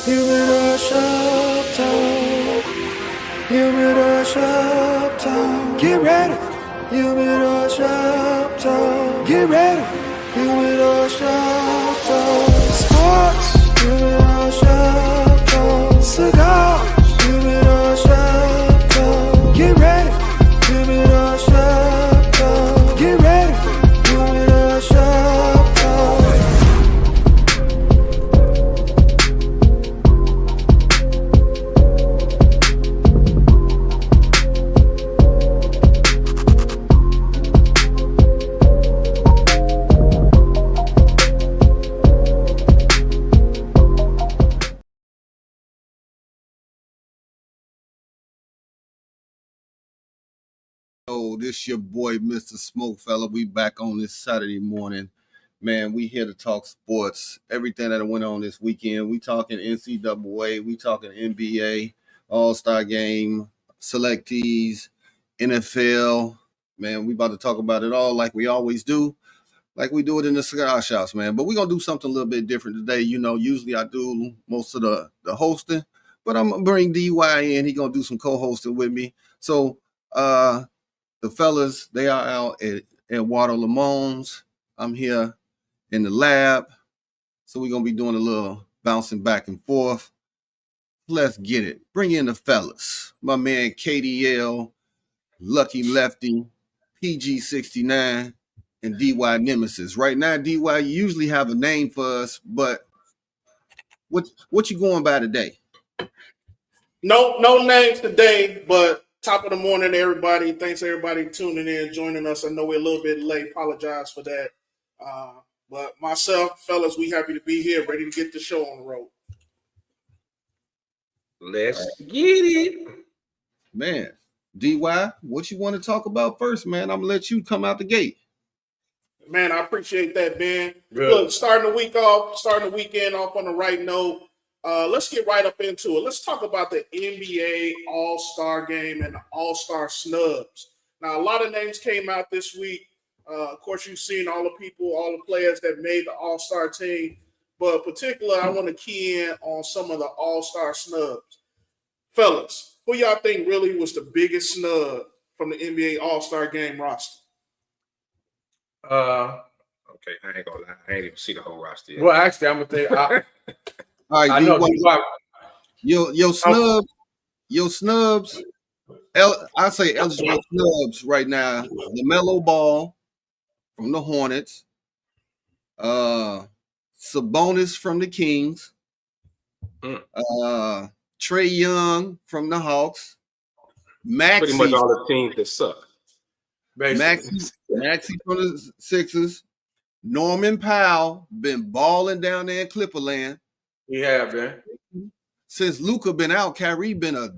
Humidor shop, Humidor shop, get ready. Humidor shop, get ready. Humidor shop, sports. Humidor shop, cigars. Humidor shop, get ready. Humidor shop, get ready. Humidor shop. Oh, this your boy, Mr. SmokeFella. We back on this Saturday morning. Man, we here to talk sports, everything that went on this weekend. We talking NCAA, we talking NBA, All-Star Game, selectees, NFL. Man, we about to talk about it all like we always do, like we do it in the cigar shops, man. But we're going to do something a little bit different today. You know, usually I do most of the hosting, but I'm going to bring DY in. He's going to do some co-hosting with me. So, the fellas, they are out at Water Lamone's. I'm here in the lab. So we're going to be doing a little bouncing back and forth. Let's get it. Bring in the fellas. My man KDL, Lucky Lefty, PG69, and DY Nemesis. Right now, DY, you usually have a name for us, but what you going by today? No names today, but top of the morning to everybody. Thanks everybody tuning in, joining us. I know we're a little bit late. Apologize for that. But myself, fellas, we happy to be here, ready to get the show on the road. Let's get it. Man, DY, what you want to talk about first, man? I'm going to let you come out the gate. Man, I appreciate that, Ben. Good. Look, starting the weekend off on the right note. Let's get right up into it. Let's talk about the NBA All-Star Game and the All-Star snubs. Now, a lot of names came out this week. Of course, you've seen all the players that made the All-Star team. But particularly, I want to key in on some of the All-Star snubs. Fellas, who y'all think really was the biggest snub from the NBA All-Star Game roster? Okay, I ain't gonna lie. I ain't even see the whole roster yet. Well, actually, I'm gonna think. All right, I know your snubs. I say eligible snubs right now. LaMelo Ball from the Hornets, Sabonis from the Kings, Trae Young from the Hawks, Maxey, pretty much all the teams that suck. Maxey from the Sixers, Norman Powell been balling down there in Clipperland. He have been. Since Luka been out, Kyrie been a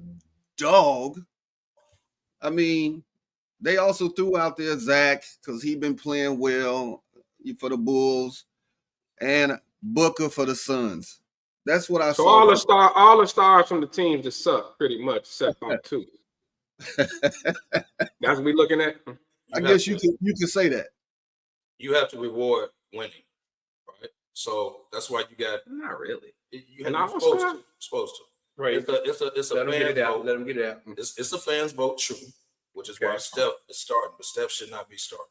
dog. I mean, they also threw out there Zach because he been playing well for the Bulls, and Booker for the Suns. That's what I saw. So all the stars from the teams that suck, pretty much, except on two. That's what we looking at. I guess you can say that. You have to reward winning, right? So that's why you got Not really. you're supposed to. Right. It's a Let him get fan it out. vote. Let him get it out. It's a fans vote, true, which is why Steph is starting, but Steph should not be starting.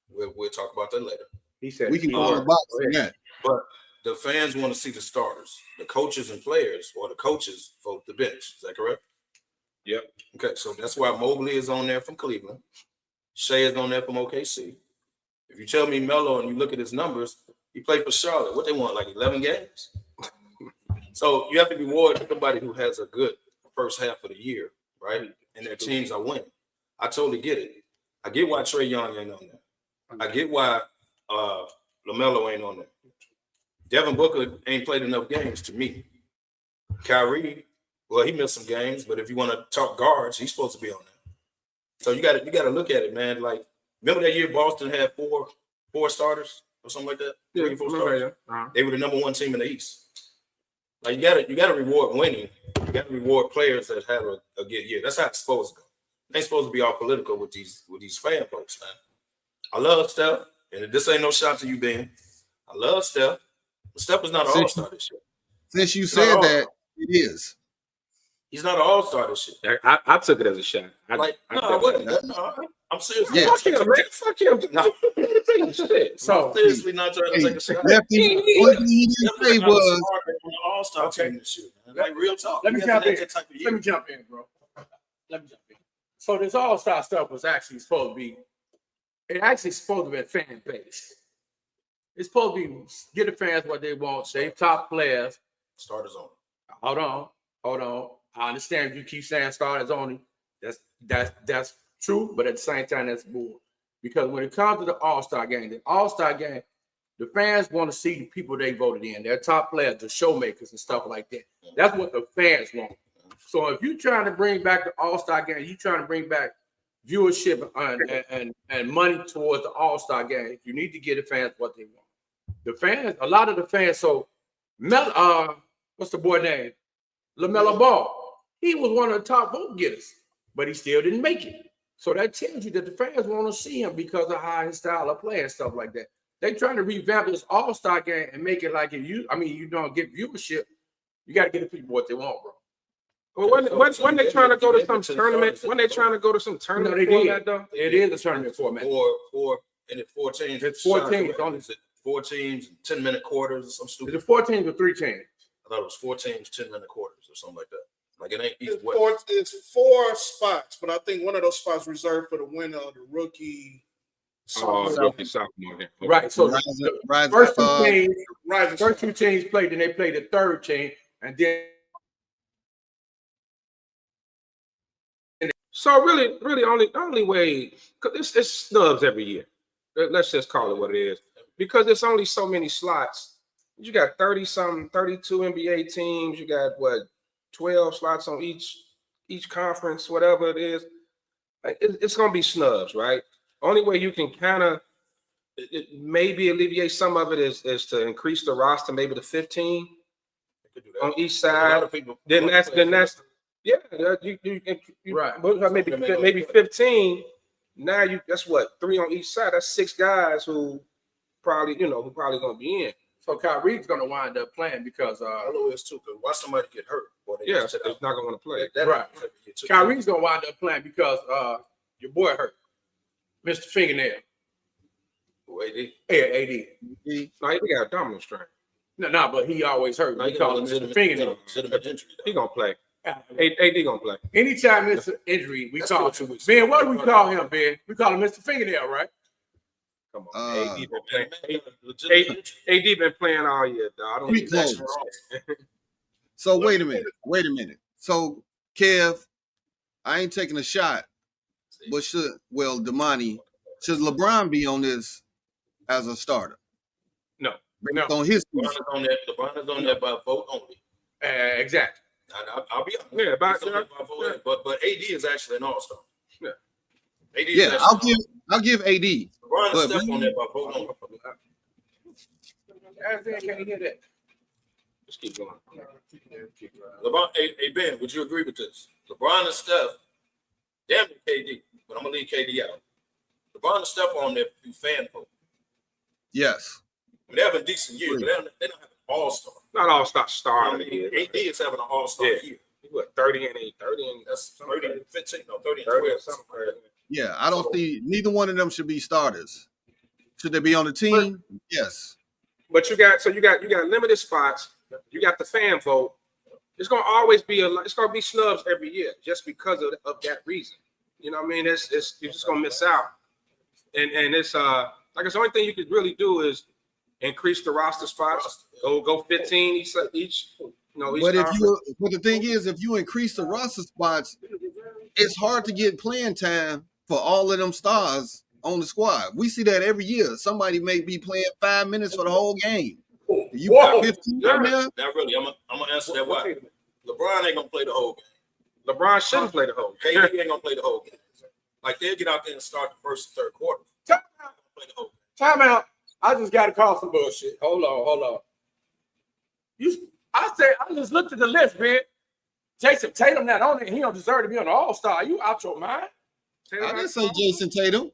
We'll talk about that later. He said We can call a box for that. But the fans want to see the starters. The coaches and players, or the coaches, vote the bench. Is that correct? Yep. Okay, so that's why Mobley is on there from Cleveland. Shea is on there from OKC. If you tell me Melo and you look at his numbers, he played for Charlotte. What they want, like 11 games? So you have to reward somebody who has a good first half of the year, right? And their teams are winning. I totally get it. I get why Trae Young ain't on there. I get why LaMelo ain't on there. Devin Booker ain't played enough games to me. Kyrie, well, he missed some games, but if you want to talk guards, he's supposed to be on there. So you got to look at it, man. Like, remember that year Boston had four starters or something like that? 3 or 4 starters. They were the number 1 team in the East. Like, you got to reward winning. You got to reward players that have a good year. That's how it's supposed to go. It ain't supposed to be all political with these fan folks, man. I love Steph, and this ain't no shot to you, Ben. I love Steph, but Steph is not an all-star this year. since you said that, it is. He's not an all-star this year. I took it as a shot. I wouldn't. No, I'm serious. Yeah. Fuck him, man. Fuck him. No. Shit. So I'm seriously not trying to take a shot. Lefty, only thing he didn't say was on the all-star team this year, man. Like real talk. Let me He jump hasn't in. had that type of Let year. me jump in, bro. Let me jump in. So this all-star stuff was actually supposed to be, it actually supposed to be fan base. It's supposed to be get the fans what they want, say top players. Starters on. Hold on. I understand you keep saying starters only. That's true, but at the same time, that's bull. Because when it comes to the All-Star game, the fans want to see the people they voted in, their top players, the showmakers and stuff like that. That's what the fans want. So if you're trying to bring back the All-Star game, you're trying to bring back viewership and money towards the All-Star game, you need to give the fans what they want. The fans, a lot of the fans, so what's the boy name? LaMelo Ball. He was one of the top vote getters, but he still didn't make it. So that tells you that the fans want to see him because of how his style of play and stuff like that. They trying to revamp this All-Star game and make it like you don't get viewership. You got to get the people what they want, bro. Well, when they trying to go to some tournament, format, though? It is a tournament format. And it's 4 teams. It's 4 teams. Is it 4 teams, 10-minute quarters or some stupid? Is it 4 teams or 3 teams? I thought it was 4 teams, 10-minute quarters or something like that. Like it ain't It's 4 spots, but I think one of those spots reserved for the winner of the rookie. Sophomore. Right. So Rise first Star. 2 teams, first 2 teams played, then they played the 3rd team, and then. So really, only way, because it's snubs every year. Let's just call it what it is, because there's only so many slots. You got 30-something, 32 NBA teams. You got 12 slots on each conference, whatever it is. It's gonna be snubs, right? Only way you can kind of maybe alleviate some of it is to increase the roster, maybe to 15 on each side. Then that's yeah. You Right. Maybe 15. Now that's 3 on each side. That's 6 guys who probably gonna be in. So Kyrie's gonna wind up playing because Hello is too. Because why somebody get hurt? Yeah, he's not gonna want to play. Right. Kyrie's gonna wind up playing because your boy hurt, Mr. Fingernail. AD. Yeah, AD. No, he got a abdominal strain. No, but he always hurt. We call him Mr. Fingernail. He gonna play. AD gonna play. Anytime it's an injury, we call him. Ben, what do we call him, Ben? We call him Mr. Fingernail, right? Come on. AD been playing all year, dog. I don't Pretty close. So wait a minute. So Kev, I ain't taking a shot, but Damani, should LeBron be on this as a starter? No. On his LeBron is on there by vote only. Exactly. I'll be honest. Yeah, but AD is actually an all-star. Yeah. AD Yeah, I'll give AD. LeBron is Steph on there by vote only. Can't hear that. Just keep going. LeBron, hey Ben, would you agree with this? LeBron and Steph, damn near KD, but I'm gonna leave KD out. LeBron and Steph on there through fan vote. Yes. I mean, they have a decent year, but they don't have an all-star. Not all-star starter. AD is having an all-star year. He 30 and 8, 30 and that's 30 and 15, no, 30 and 30 12. something. Yeah, I don't see neither one of them should be starters. Should they be on the team? Yes. But you got limited spots. You got the fan vote. It's gonna always be it's gonna be snubs every year just because of that reason. You know what I mean? It's you're just gonna miss out. And it's like the only thing you could really do is increase the roster spots. Go 15 each. But the thing is, if you increase the roster spots, it's hard to get playing time for all of them stars on the squad. We see that every year. Somebody may be playing 5 minutes for the whole game. You got 15 Not there? Not really. I'm gonna answer that why. LeBron ain't gonna play the whole game. LeBron shouldn't play the whole game. KD ain't gonna play the whole game. Like they'll get out there and start the first and third quarter. Time out. I just got to call some bullshit. Hold on. I just looked at the list, man. Jason Tatum not on it. He don't deserve to be on the All-Star. You out your mind? I didn't say Jason Tatum.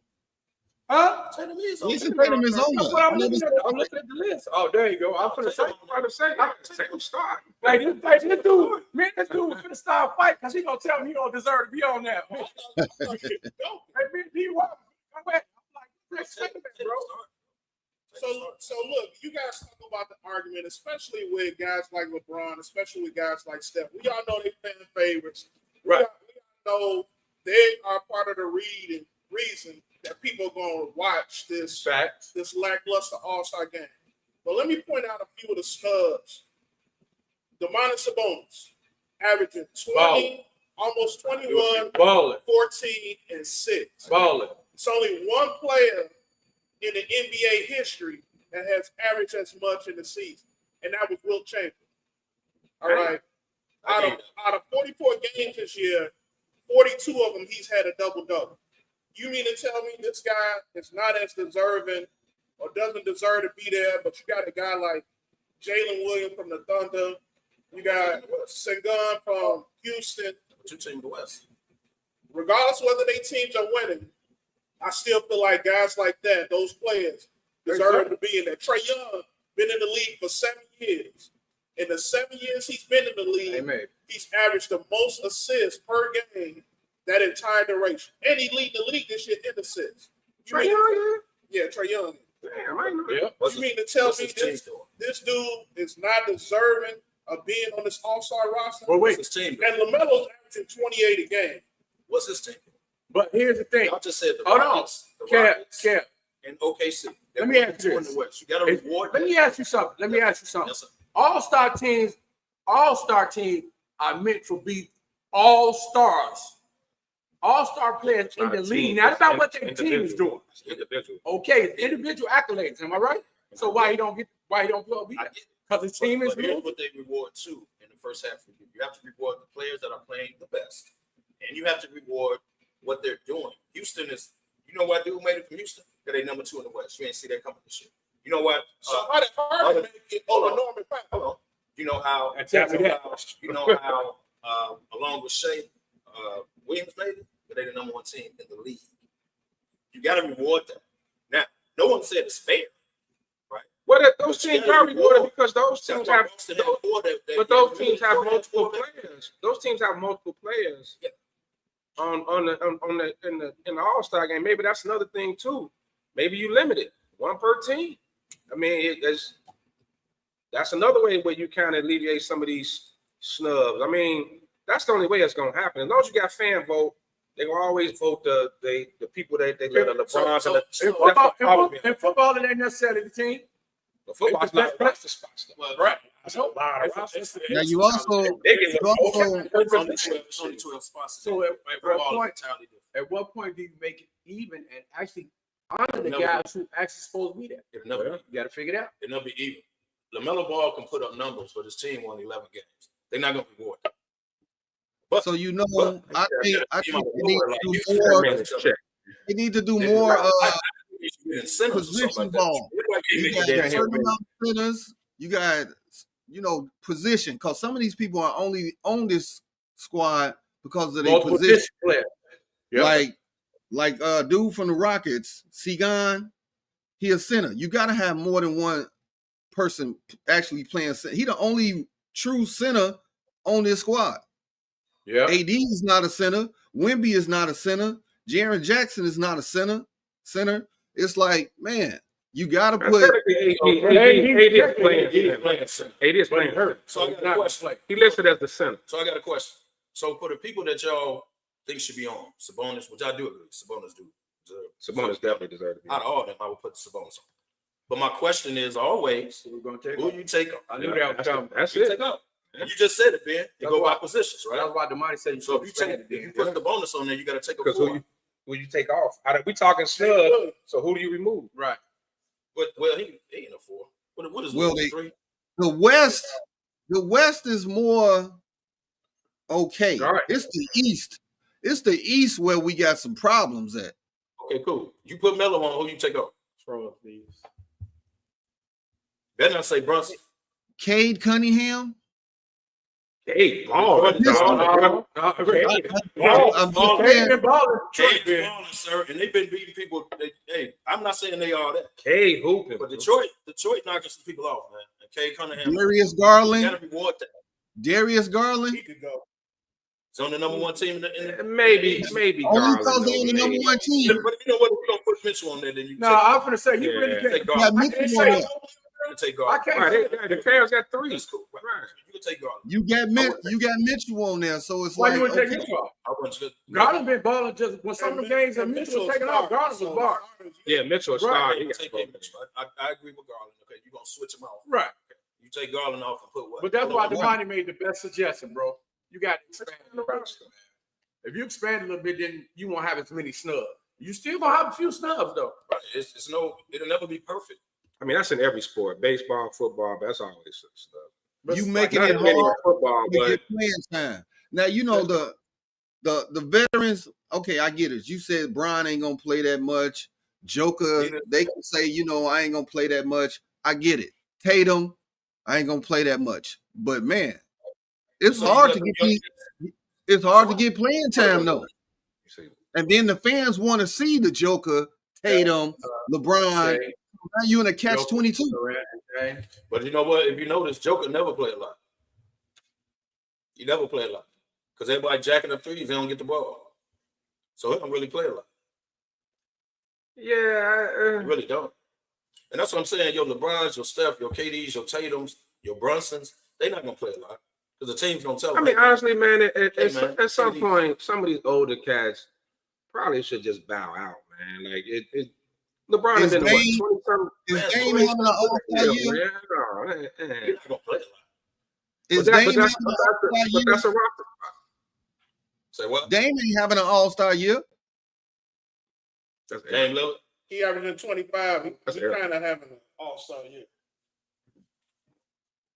Huh? Tatum is on Jason there. Tatum is on That's there. what I I'm never looking said at. I'm looking at the list. Oh, there you go. I'm finna say. Tatum start. Like this dude, man, this dude was finna start a fight because he gonna tell me he don't deserve to be on that. Man. Hey, man, D-Wop, come back. I'm like, let's take that, bro. So look, you guys talk about the argument, especially with guys like LeBron, especially with guys like Steph. We all know they fan favorites. Right. We all know they are part of the reason that people are going to watch this lackluster All-Star game. But let me point out a few of the snubs. Domantas Sabonis, averaging 20, almost 21, Balling. 14, and 6. Balling. It's only one player in the NBA history that has averaged as much in the season, and that was Wilt Chamberlain. All right. Out of 44 games this year, 42 of them he's had a double-double. You mean to tell me this guy is not as deserving or doesn't deserve to be there, but you got a guy like Jalen Williams from the Thunder, you got Sengun from Houston. Two teams in the West. Regardless of whether they teams are winning, I still feel like guys like that, those players, deserve to be in there. Trae Young been in the league for 7 years. In the 7 years he's been in the league, he's averaged the most assists per game that entire duration. And he lead the league this year in assists. Trae Young? Yeah, Trae Young. Damn, I know. Yeah. You mean to tell me this dude is not deserving of being on this All-Star roster? Well, wait. What's his team? And LaMelo's averaging 28 a game. What's his team? But here's the thing. Y'all just said the Hold on. Rockets. The Rockets Cap. and OKC. Let me ask you in this. the West. You got to reward. Let me ask you something. Yes, sir. All-Star teams are meant to be all-stars. All-star players in the league. Not about what their team is doing. Individual. Okay, individual accolades. Am I right? So why he don't plug me? Because the team is But here's moving. what they reward too in the first half of the year. You have to reward the players that are playing the best, and you have to reward what they're doing. Houston is, you know what dude made it from Houston? Because they number 2 in the West. You ain't see that coming this year. You know what? So how did Harden make it over Norman Powell? Hold on. You know how? Along with Shea, Williams made it, but they're the number 1 team in the league. You got to reward them. Now, no one said it's fair, right? Well, those teams are rewarded because those teams have, but those teams have multiple players. Those teams have multiple players in the All-Star game. Maybe that's another thing too. Maybe you limit it 1 per team. I mean, that's another way where you kind of alleviate some of these snubs. I mean, that's the only way it's gonna happen. As long as you got fan vote, they will always vote the people that they let the LeBrons In football, it ain't necessarily the team. the football's not roster spots. Well, Right. That's a lot of roster spots. Now you also it's only 12 spots. So Football is entirely different. at what point do you make it even and actually honor the No. guys who actually supposed to be there? It'll never, You got to figure it out. it'll never be even. LaMelo Ball can put up numbers, but his team won 11 games. They're not going to reward him. so you know I think they need to do They more position position ball. You got a certain amount of centers. You got position, because some of these people are only on this squad because of their Multiple position. players. Like dude from the Rockets, Cigars, he a center. You got to have more than one person actually playing center. He the only true center on this squad. Yeah. AD is not a center. Wemby is not a center. Jaren Jackson is not a center. It's like, man, you got to put. AD is playing hurt. So I got a question. He listed as the center. So I got a question. So for the people that y'all think should be on Sabonis, which I do agree, Sabonis do deserve. Sabonis definitely deserves to be. Out of all of them, I would put Sabonis on. But my question is always, We're going to take who you take on? I knew that was coming. That's You it. take on. And you just said it, Ben. You go by positions, right? That's why the money said you So if you put the bonus on there, you got to take a Because 4. who you take off? We talking snub. So who do you remove? Right. But well, he ain't a 4. What is Well, 3? The West is more okay. All right. It's the East. It's the East where we got some problems at. Okay, cool. You put Melo on, who you take off? Throw up, please. Better not say Brunson. Cade Cunningham. Hey, ball. I'm just saying, Been balling. Detroit been balling, sir, and they've been beating people. Hey, I'm not saying they all that, K hooping, but Detroit knocking some people off, man. And Kay Cunningham, Darius you Garland. gotta reward that. Darius Garland. He could go. He's on the number one team in the maybe Only Garland. because they're on the number one team. But you know what? If you don't put Mitchell on there, then you No, I'm gonna say you really take can't. Garland. Yeah, I can't Mitchell say on there. You take I Garland. can't. Right, the Cavs got 3. That's cool. Right. You can take Garland. You got Mitchell on there, so it's Why like you would take okay. Mitchell off? I want you to Garland been balling just when some of the games that Mitchell was taking off. Garland was bar. Yeah, Mitchell Right. started. You take Mitchell. I agree with Garland. Okay, you're gonna switch him out. Right. You take Garland off and put what? But that's why Hold on. Devontae made the best suggestion, bro. You got to expand the roster. If you expand a little bit, then you won't have as many snubs. You still gonna have a few snubs though. Right. It'll never be perfect. I mean, that's in every sport, baseball, football. But that's always stuff. But You making Not it really hard football, to but get playing time. Now you know the veterans. Okay, I get it. You said Brian ain't gonna play that much. Joker, they can say, I ain't gonna play that much. I get it. Tatum, I ain't gonna play that much. But man, it's hard to get it's hard to get playing time though. And then the fans want to see the Joker, Tatum, LeBron. Now you in a catch-22. But you know what? If you notice, Joker never played a lot. He never played a lot. Because everybody jacking up threes, they don't get the ball. So he don't really play a lot. yeah, He really don't. And that's what I'm saying. Your LeBrons, your Steph, your KDs, your Tatums, your Brunsons, they're not going to play a lot. Because the team's going to tell I them. mean, honestly, man, man, at some KD. point, some of these older cats probably should just bow out, man. Like LeBron has Is been Dame- what, 20-something. Is Dame having an all-star year? He's not going to play a lot. Is But Dame having an that's all-star year? a roster spot. Say what? Dame ain't having an all-star year. That's Dame Lillard? He averaging 25. He That's kind of having an all-star year.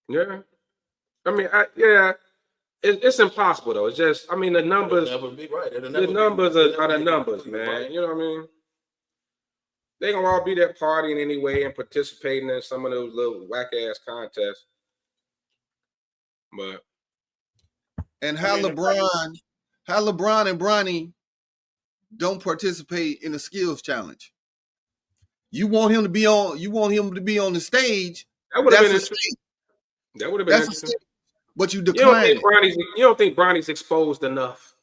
Yeah. I mean, it's impossible though. It's just, I mean, the numbers. It'll never be right. The numbers are the numbers, man. You know what I mean? They gonna all be there partying anyway and participating in some of those little whack ass contests. But And how LeBron and Bronny don't participate in the skills challenge. You want him to be on the stage. that would have been That's a interesting. stage. That would have been That's a interesting. stage. But you You don't decline think it. you don't think Bronny's exposed enough?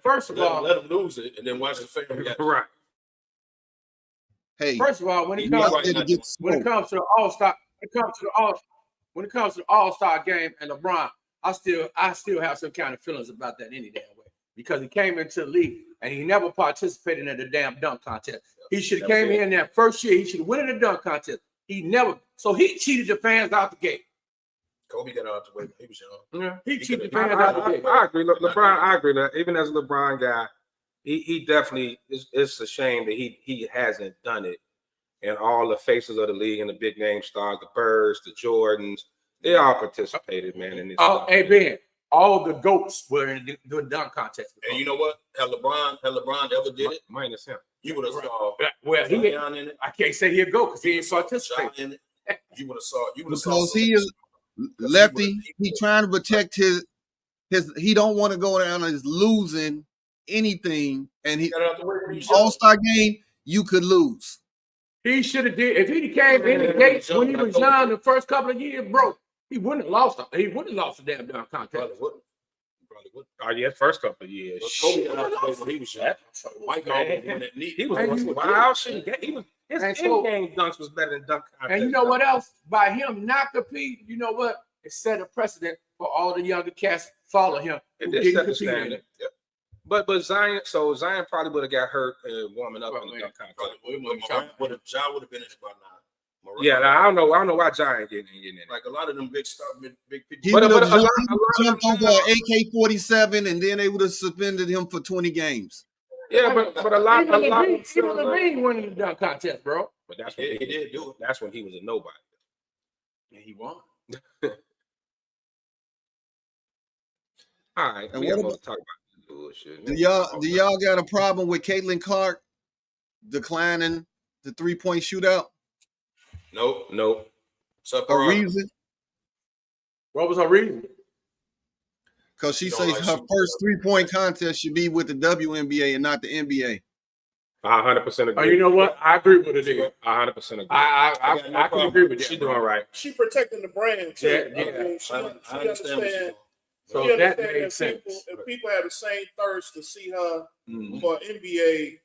First of all, let him lose it and then watch the film. Right. Hey, first of all, when it you comes out there to get when it smoked. comes to the All-Star, when it comes to the All-Star game and LeBron, I still have some kind of feelings about that any damn way. Because he came into the league and he never participated in the damn dunk contest. He should have came in that first year. He should have won in the dunk contest. He never. So he cheated the fans out the gate. Kobe got out the way when he was young. Yeah. He cheated the I, fans out the I, gate. I agree. LeBron, I agree. Even as a LeBron guy, he definitely it's a shame that he hasn't done it. And all the faces of the league and the big name stars, the Birds, the Jordans, they all participated, man, in this. Hey Ben, all the goats were in the dunk contest. And you know what? Had LeBron ever did it, Minus him. you would have saw Well, Zion in it. I can't say he'll go because he ain't Zion participating. in it. You would have saw. Because he is lefty. He trying to protect his. He don't want to go down as losing anything. And he got out the way when he showed. All-Star game, you could lose. He should have did if he came in the gates when he was young the first couple of years, bro. He wouldn't have lost. He wouldn't have lost the damn dunk contest. Probably wouldn't. Probably wouldn't. Oh yeah, first couple of years. But Kobe got out the way when he was young. Mike always won that knee. He was And you- wow. He was his And so- in-game dunks was better than dunk contest. And you know what else? By him not competing, you know what? It set a precedent for all the younger cats follow him. It who did didn't set the compete in standard. it. Yep. But Zion probably would have got hurt warming up in the dunk contest. Probably would. Ja would have been in it by now. Moran- Yeah, I don't know why Zion getting in it. Like a lot of them big people. He But- would but have a lot- jumped over AK-47, and then they would have suspended him for 20 games. Yeah, but a lot. Even Levine won in the dunk contest, bro. But that's Yeah, when he did do it. That's when he was a nobody. And he won. All right, And we what got more about- to talk about this bullshit. Do y'all got a problem with Caitlin Clark declining the 3-point shootout? Nope. Nope. What's up, A bro? reason? What was her reason? Because she You don't says like her Super first 3-point contest should be with the WNBA and not the NBA. I 100% agree. Oh, you know what? I agree with it. I 100% agree. I can agree with that. She doing right. She protecting the brand too. Yeah, yeah. I mean, she I understand what you're understand. doing. So She that understand makes that sense. if people have the same thirst to see her Mhm. for NBA,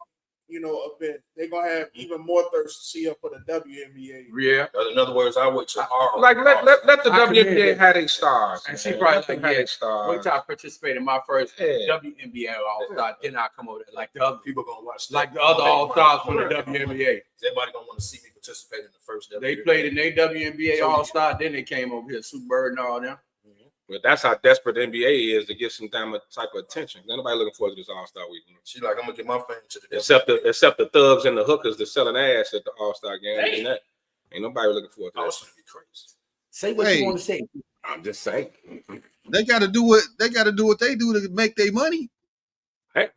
event, they're gonna have even more thirst to see her for the WNBA. Yeah. In other words, I wait till our Like let the I commend WNBA it. have their stars. And she man. probably Let them like, have yeah, their stars. wait till I participate in my first Yeah. WNBA All-Star, then I come over there like the other people gonna watch that. like the other All-Stars from the WNBA. Everybody gonna want to see me participate in the first WNBA. They played in their WNBA So you- All-Star, then they came over here, Super Bird and all them. But that's how desperate the NBA is to get some type of attention. Ain't nobody looking forward to this All-Star weekend. She like, I'm gonna get my fame to the Except the thugs and the hookers that's selling ass at the All-Star game. Ain't nobody looking forward to I that. was gonna be crazy. Say what you want to say. I'm just saying. They got to do what they do to make their money. Hey,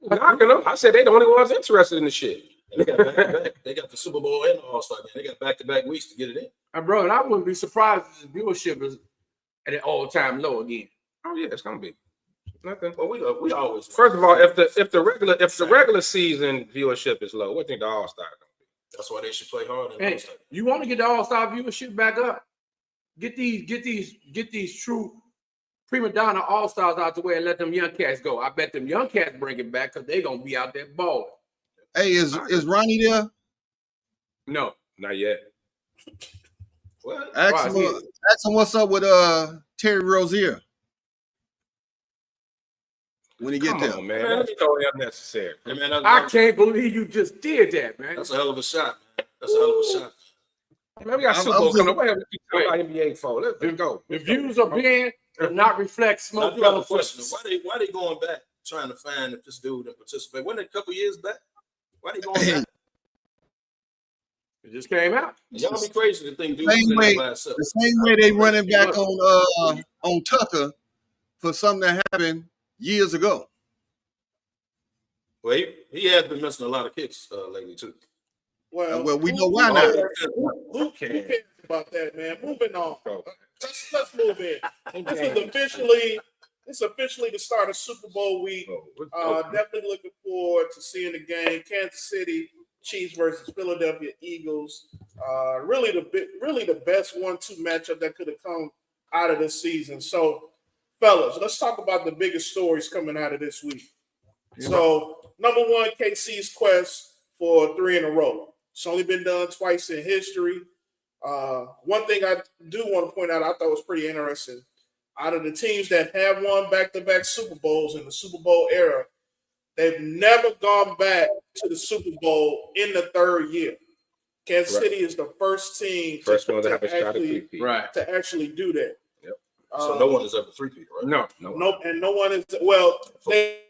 knocking them. I said they the only ones interested in the shit. And they got back-to-back. They got the Super Bowl and the All-Star game. They got back-to-back weeks to get it in. And bro, and I wouldn't be surprised if the viewership is at an all-time low again. Oh yeah, it's gonna be nothing. But we always First of all, if the regular season viewership is low, what do you think the All-Star gonna be? that's why they should play hard. In Hey, All-Star. you want to get the All-Star viewership back up? Get these true prima donna All-Stars out the way and let them young cats go. I bet them young cats bring it back because they're gonna be out there balling. Hey, is Ronnie there? No. Not yet. What? Ask him what's up with Terry Rozier when he get Come there. on, man. That's totally unnecessary. Hey, man, I can't believe you just did that, man. that's a hell of a shot, man. That's a hell of a shot. Man, we got I'm- Super Bowl I'm coming up. just- What happened to NBA for? Let's go. The views of being does not reflect Now, I Smoke do have a Fellas. question. Why they going back trying to find if this dude didn't participate? Wasn't it a couple years back? Why they going back? It just came out. Y'all be crazy to think dude was Same in way- there by himself. The same way they running back on Tucker for something that happened years ago. Well, he has been missing a lot of kicks lately too. Well, we know why now. Who cares about that, man? Moving on. Let's move in. This is officially the start of Super Bowl week. Definitely looking forward to seeing the game. Kansas City Chiefs versus Philadelphia Eagles. Really the best 1-2 matchup that could have come out of this season. So, fellas, let's talk about the biggest stories coming out of this week. So, number one, KC's quest for 3 in a row. It's only been done twice in history. One thing I do want to point out, I thought was pretty interesting. Out of the teams that have won back-to-back Super Bowls in the Super Bowl era, they've never gone back to the Super Bowl in the third year. Kansas City is the first team First one to have a shot at three-peat. Right. to actually do that. Yep. So no one is ever three-peat, right? No. No one is they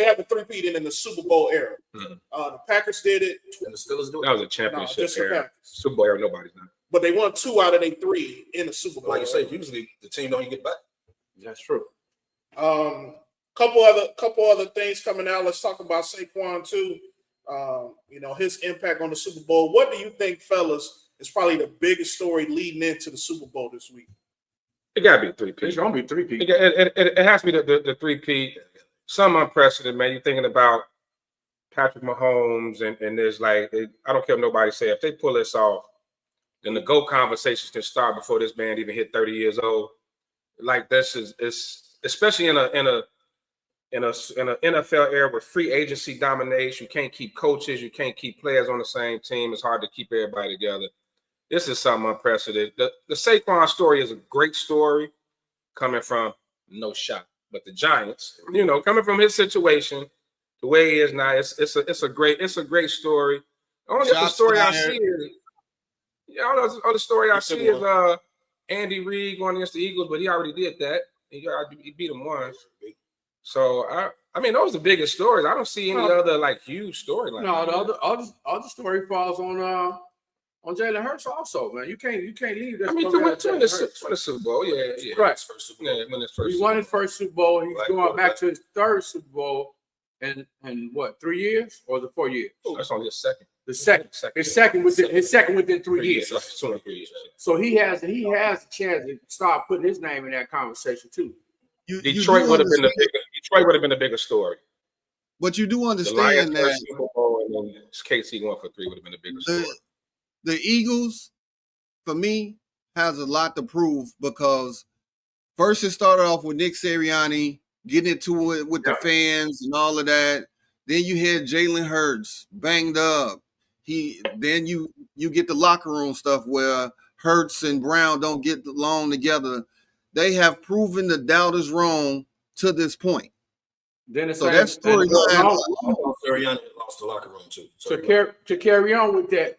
have a three-peat in the Super Bowl era. Mhm. The Packers did it, And the Steelers do That it. was a championship just the era. Packers. Super Bowl era, nobody's done. But they won 2 out of their 3 in the Super Bowl. Like you say, usually the team don't even get back. That's true. Couple other things coming out. Let's talk about Saquon too. His impact on the Super Bowl. What do you think, fellas, is probably the biggest story leading into the Super Bowl this week? It gotta be a three-peat. It's gonna be three-peat. It has to be the three-peat. Some unprecedented, man. You're thinking about Patrick Mahomes, and there's I don't care what nobody say. If they pull this off, then the GOAT conversations can start before this man even hit 30 years old. Like this is especially in an NFL era where free agency dominates. You can't keep coaches, you can't keep players on the same team. It's hard to keep everybody together. This is something unprecedented. The Saquon story is a great story coming from no shot, but the Giants, coming from his situation, the way he is now, it's a great story. Only other story I see is, other story I see is Andy Reid going against the Eagles, but he already did that. He beat him once. So I mean, those are the biggest stories. I don't see any other huge storyline. No, the other story falls on Jalen Hurts also, man. You can't leave this. I mean, to win the Super Bowl, yeah. Right. First Super Bowl. Yeah, win his first. He won his first Super Bowl. He's Black going back quarterback. to his third Super Bowl in what, 3 years or the 4 years? That's only his second. His second within 3 years. So 3 years. So he has a chance to start putting his name in that conversation too. Detroit would have been the bigger story. But you do The understand Lions that Super Bowl and then KC going for 3 would have been the bigger story. the Eagles, for me, has a lot to prove because first it started off with Nick Sirianni getting into it with the fans and all of that. Then you had Jalen Hurts banged up. Then you get the locker room stuff where Hurts and Brown don't get along together. They have proven the doubters wrong to this point. Then So that storyline Sirianni lost the locker room too. To carry on with that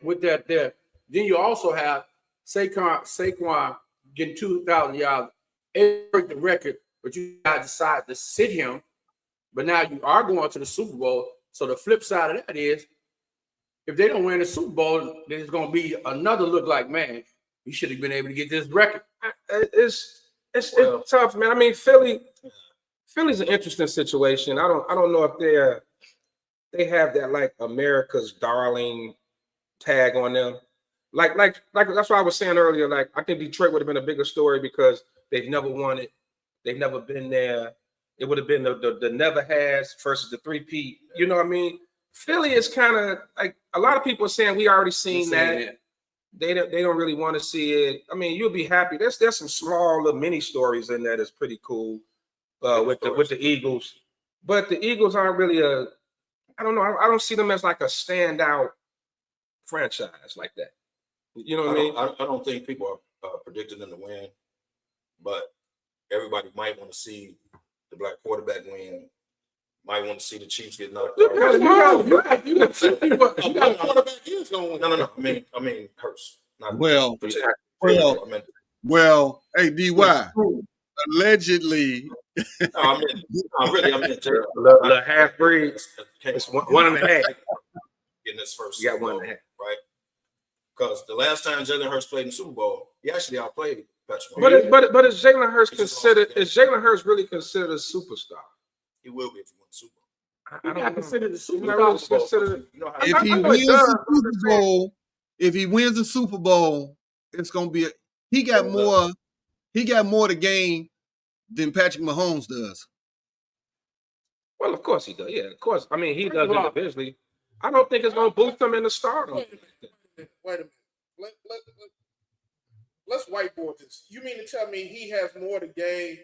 there. Then you also have Saquon getting 2,000 yards, break the record, but you guys decide to sit him. But now you are going to the Super Bowl. So the flip side of that is, if they don't win the Super Bowl, there's going to be another look like, man, he should have been able to get this record. It's tough, man. I mean, Philly's an interesting situation. I don't know if they have that like America's darling tag on them. Like that's what I was saying earlier. Like I think Detroit would have been a bigger story because they've never won it. They've never been there. It would have been the never has versus the three-peat. You know what I mean? Philly is kind of like a lot of people are saying we already seen that. They don't really want to see it. I mean, you'll be happy. There's some small little mini stories in there that's pretty cool with the Eagles. But the Eagles aren't really I don't know. I don't see them as like a standout franchise like that. You know what I mean? I don't think people are predicting them to win, but everybody might want to see the black quarterback win. Might want to see the Chiefs get knocked out. Quarterback is going to win. No. I mean, Hurts. Well, hey, DY, allegedly. I meant the half breed. It's 1.5. Getting his first. You got 1.5, right? Because the last time Jalen Hurts played in the Super Bowl, he actually outplayed Patrick Mahomes. But is Jalen Hurts considered? Is Jalen Hurts really considered a superstar? He will be if he wins the Super Bowl. I don't consider the Super Bowl. If he wins the Super Bowl, it's gonna be he got more to gain than Patrick Mahomes does. Well, of course he does. Yeah, of course. I mean, he does individually. I don't think it's gonna boost him in the stardom. Wait a minute. Let's whiteboard this. You mean to tell me he has more to gain?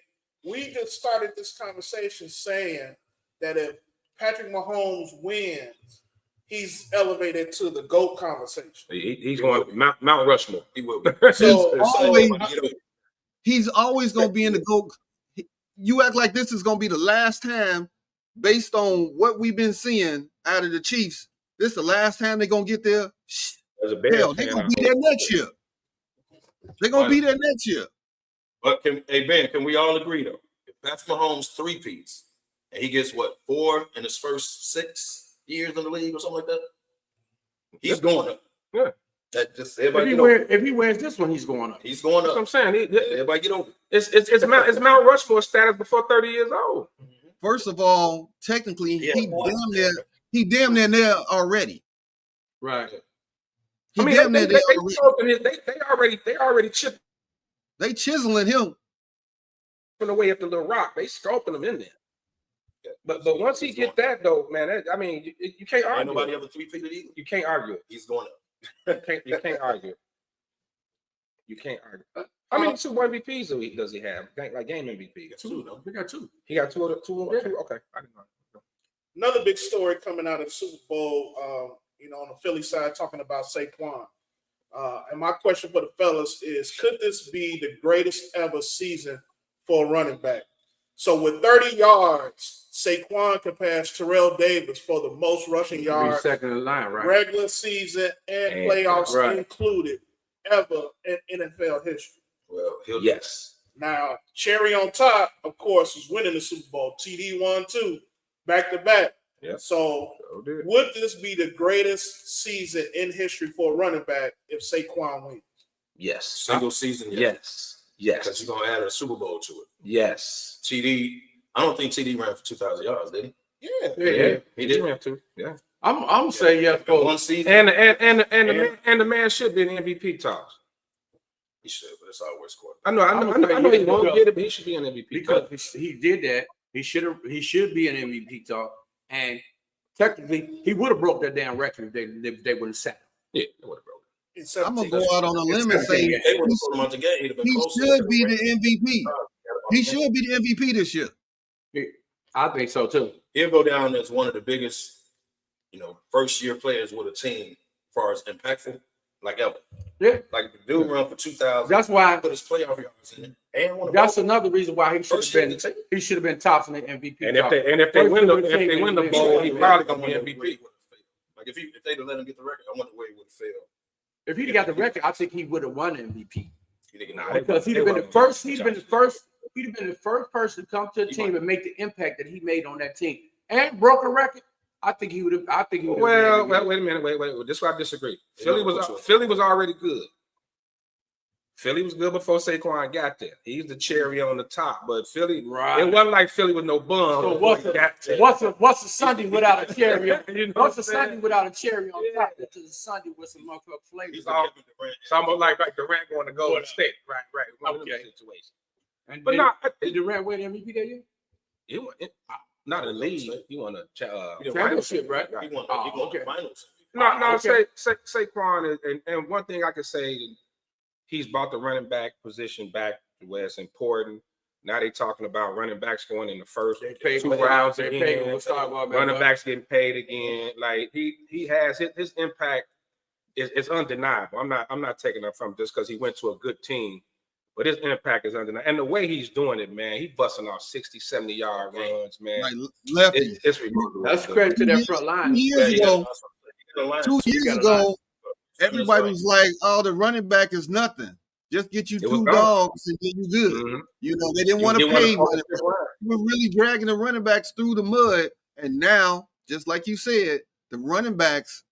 We just started this conversation saying that if Patrick Mahomes wins, he's elevated to the GOAT conversation. He's going Mount Rushmore. He will be. He's always going to be in the GOAT. You act like this is going to be the last time, based on what we've been seeing out of the Chiefs. This is the last time they're going to get there. Hell, they're going to be there next year. They're going to be there next year. But Ben, can we all agree though? If Patrick Mahomes three-peats and he gets 4 in his first 6 years in the league or something like that, he's going up. Yeah. That just if he wins this one, he's going up. He's going up. That's what I'm saying. Everybody get over. It's Mount Rushmore status before 30 years old. First of all, technically, he damn near there already. Right. I mean, they already chipped. They chiseling him the way up the little rock. They sculpting him in there. Yeah. But once he get that though, man, I mean, you can't argue. Ain't nobody ever three-peated either. You can't argue it. He's going up. You can't argue. You can't argue. How many Super MVPs does he have? Like game MVP? He got 2. No, he got 2. He got two. Okay, I didn't know. Another big story coming out of the Super Bowl. On the Philly side, talking about Saquon. And my question for the fellas is, could this be the greatest ever season for a running back? So with 30 yards, Saquon can pass Terrell Davis for the most rushing yards, second in line, right? Regular season and playoffs included ever in NFL history. Well, yes. Now, cherry on top, of course, is winning the Super Bowl. TD 1-2, back-to-back. Yeah. So would this be the greatest season in history for a running back if Saquon wins? Yes. Single season? Yes. Because you're going to add a Super Bowl to it. Yes. TD, I don't think TD ran for 2,000 yards, did he? Yeah. He did. Ran 2. Yeah. I'm gonna say yes for one season. And the man should be in MVP talks. He should, but it's always quarterback. I know he won't get it, but he should be in MVP because he did that. He should be an MVP talk, and technically he would have broke that damn record if they wouldn't sat him. Yeah, they would have broke it. I'm gonna go out on a limb and say They would have put him on the game. He'd have been he closer should to be the the MVP. He should be the MVP this year. I think so too. He'll go down as one of the biggest, first year players with a team as far as impactful, like ever. Yeah. Like the dude run for 2,000. That's why. Put his playoff yards in it. And that's another reason why he should have been tops in the MVP. And if they win the bowl, he probably gonna be MVP. Like if they'd have let him get the record, I wonder where he would have failed. If he'd got the record, I think he would have won MVP. Nah, because he'd have been the first. He'd have been the first person to come to the team and make the impact that he made on that team and broke a record. I think he would have. Well, wait a minute. Wait. This is why I disagree. Philly was already good. Philly was good before Saquon got there. He's the cherry on the top, but Philly, right. It wasn't like Philly was no bum. So what's a Sunday without a cherry? What's a Sunday without a cherry on top? It's a Sunday with some motherfucking flavor. It's almost like Durant going to Golden State. Right. Okay. And but did Durant win MVP that year? Not a league. He won a championship, right? He won the finals. No. Saquon and one thing I could say. He's brought the running back position back to where it's important. Now they talking about running backs going in the first 2 rounds again. Running backs getting paid again. Like he has his impact is undeniable. I'm not taking that from him just because he went to a good team, but his impact is undeniable. And the way he's doing it, man, he's busting off 60, 70-yard runs, man. Like lefty. It's remarkable. That's credit to that front line. 2 years ago. Everybody was like, "Oh, the running back is nothing. Just get you 2 dogs and then you good." Mm-hmm. They didn't want to pay. They were really dragging the running backs through the mud. And now, just like you said, the running backs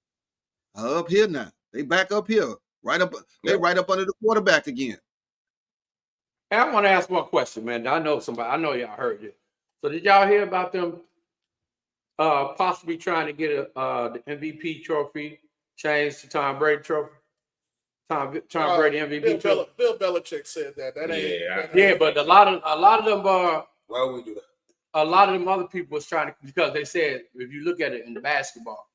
are up here now. They back up here, right up. They're right up under the quarterback again. Hey, I want to ask one question, man. I know y'all heard it. So did y'all hear about them possibly trying to get the MVP trophy changed to Tom Brady trophy? Tom Brady MVP trophy. Bill Belichick said that. That ain't. But a lot of them. Why would we do that? A lot of them other people was trying to, because they said if you look at it in the basketball,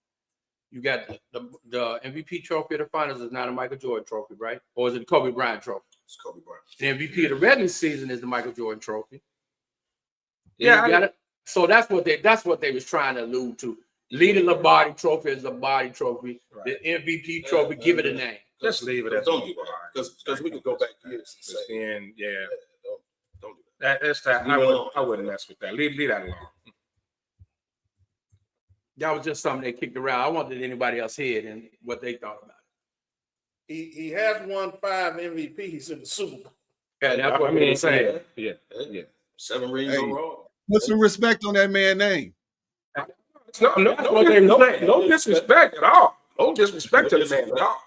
you got the MVP trophy of the finals is not a Michael Jordan trophy, right? Or is it the Kobe Bryant trophy? It's Kobe Bryant. The MVP of the regular season is the Michael Jordan trophy. Yeah, you got it. So that's what they was trying to allude to. Leading the body trophy is a body trophy. Right. The MVP trophy, give it a name. Just leave it as don't do that because we could go back years and say, don't do that. That's that. I wouldn't mess with that. Leave that alone. That was just something they kicked around. I wanted anybody else hear it and what they thought about it. He has won 5 MVPs in the Super Bowl. Yeah, that's what I'm saying. Yeah. 7 rings overall. Put some respect on that man's name. No disrespect at all. No disrespect to the man at all.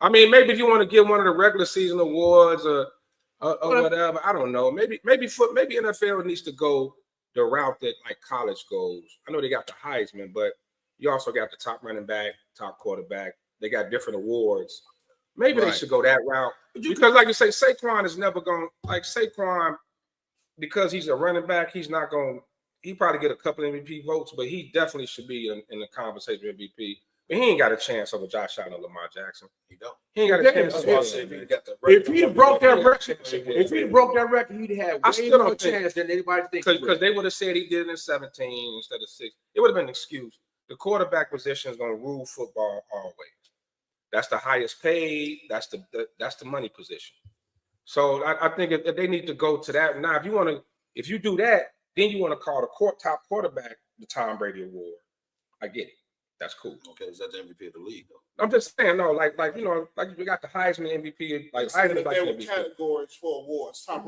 I mean, maybe if you want to give one of the regular season awards or whatever, I don't know. Maybe NFL needs to go the route that like college goes. I know they got the Heisman, but you also got the top running back, top quarterback. They got different awards. Maybe they should go that route. Because like you say, Saquon is never going like Saquon, because he's a running back, he's not going to, he probably get a couple MVP votes, but he definitely should be in the conversation with MVP. But he ain't got a chance over Josh Allen or Lamar Jackson. He don't. He ain't got a chance. If he broke that record, he'd have way more chance than anybody thinks. Because they would have said he did it in 17 instead of 6. It would have been an excuse. The quarterback position is going to rule football always. That's the highest paid. That's the money position. So I think if they need to go to that. Now, if you do that, then you want to call the top quarterback the Tom Brady Award. I get it. That's cool. Okay, is that the MVP of the league though? I'm just saying, no, like we got the Heisman MVP, like Heisman there were MVP. categories for awards. Top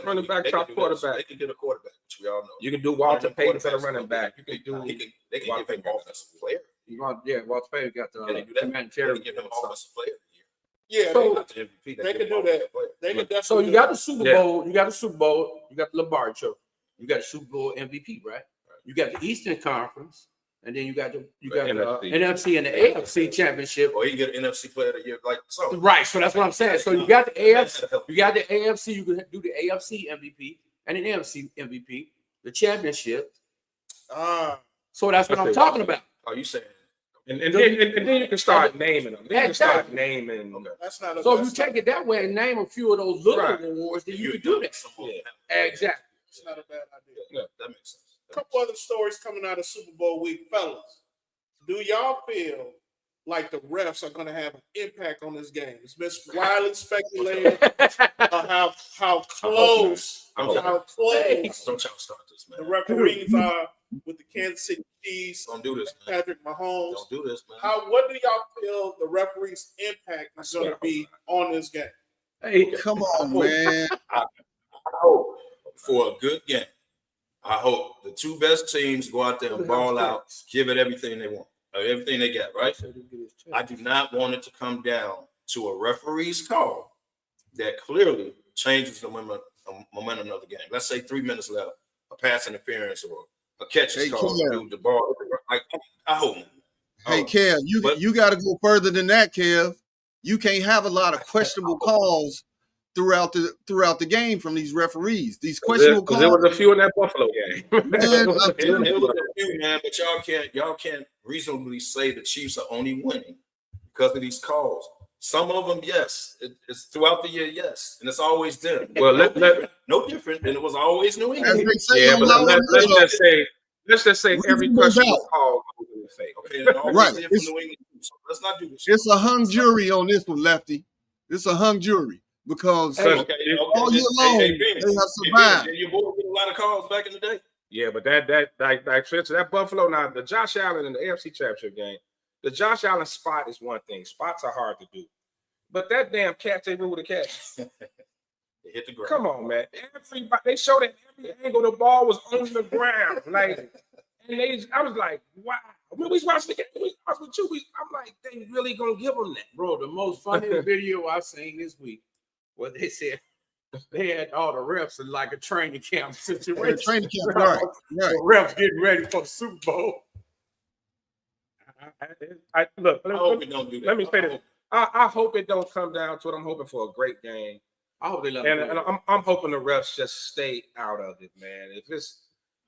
running back, top quarterback. They can get a quarterback, which we all know. You can do Walter Payton for the running back. You can do. They can give him offensive player. Walter Payton got the humanitarian. Give him offensive player. Yeah, so they can do that. They can definitely. So you got the Super Bowl. You got the Super Bowl. You got the Lombardi Trophy. You got the Super Bowl MVP, right? You got the Eastern Conference, and then you got the NFC. NFC and the AFC championship. Or you get an NFC player of the year, like so. Right, so that's what I'm saying. So you got the AFC, you got the AFC. You can do the AFC MVP and an NFC MVP, the championship. So that's what I'm talking about. Are you saying? And then you can start naming them. Then you can start naming. Okay. That's not a So if you take it that way and name a few of those little Right. awards, then you can do that. Yeah. Exactly. It's not a bad idea. Yeah, that makes sense. A couple other stories coming out of Super Bowl week, fellas. Do y'all feel like the refs are going to have an impact on this game? It's been widely speculated how close Don't y'all start this, man. the referees are with the Kansas City Chiefs, Don't do this, man. Patrick Mahomes. Don't do this, man. What do y'all feel the referees' impact is going to be on this game? Hey, Come on, man. I hope for a good game. I hope the two best teams go out there and ball out, give it everything they want, or everything they got, right? I do not want it to come down to a referee's call that clearly changes the momentum of the game. Let's say 3 minutes left, a pass interference or a catch is called, dude, the ball. Like, I hope not. Hey, Kev, you got to go further than that, Kev. You can't have a lot of questionable calls throughout the game from these referees. These questionable calls. There was a few in that Buffalo game. Man, It was a few, man, but y'all can't reasonably say the Chiefs are only winning because of these calls. Some of them, yes, it's throughout the year, yes, and it's always them. Well, no different than it was always New as England. they say yeah, on but Loud and let's just say every Reasonable questionable doubt. call goes in the face. Okay, and always Right. there from New England. So let's not do this. It's a hung jury on this one, Lefty. It's a hung jury because Okay, all year long Ben, they have Ben, survived. and your boy get a lot of calls back in the day. Yeah, but that Buffalo now, the Josh Allen in the AFC Championship game, the Josh Allen spot is one thing. Spots are hard to do, but that damn catch they ruled the catch. They hit the ground. Come on, man. Everybody they showed that every angle the ball was on the ground, like, and I was like, wow. When we watched the game, we watched with you. I'm like, they really gonna give them that, Bro, the most funny video I've seen this week was they said they had all the refs in like a training camp situation. Training camp, right. The refs getting ready for the Super Bowl. Look, I hope we don't do that. let me say this. I hope it don't come down to it. I'm hoping for a great game. I hope they let And them I'm hoping the refs just stay out of it, man. If it's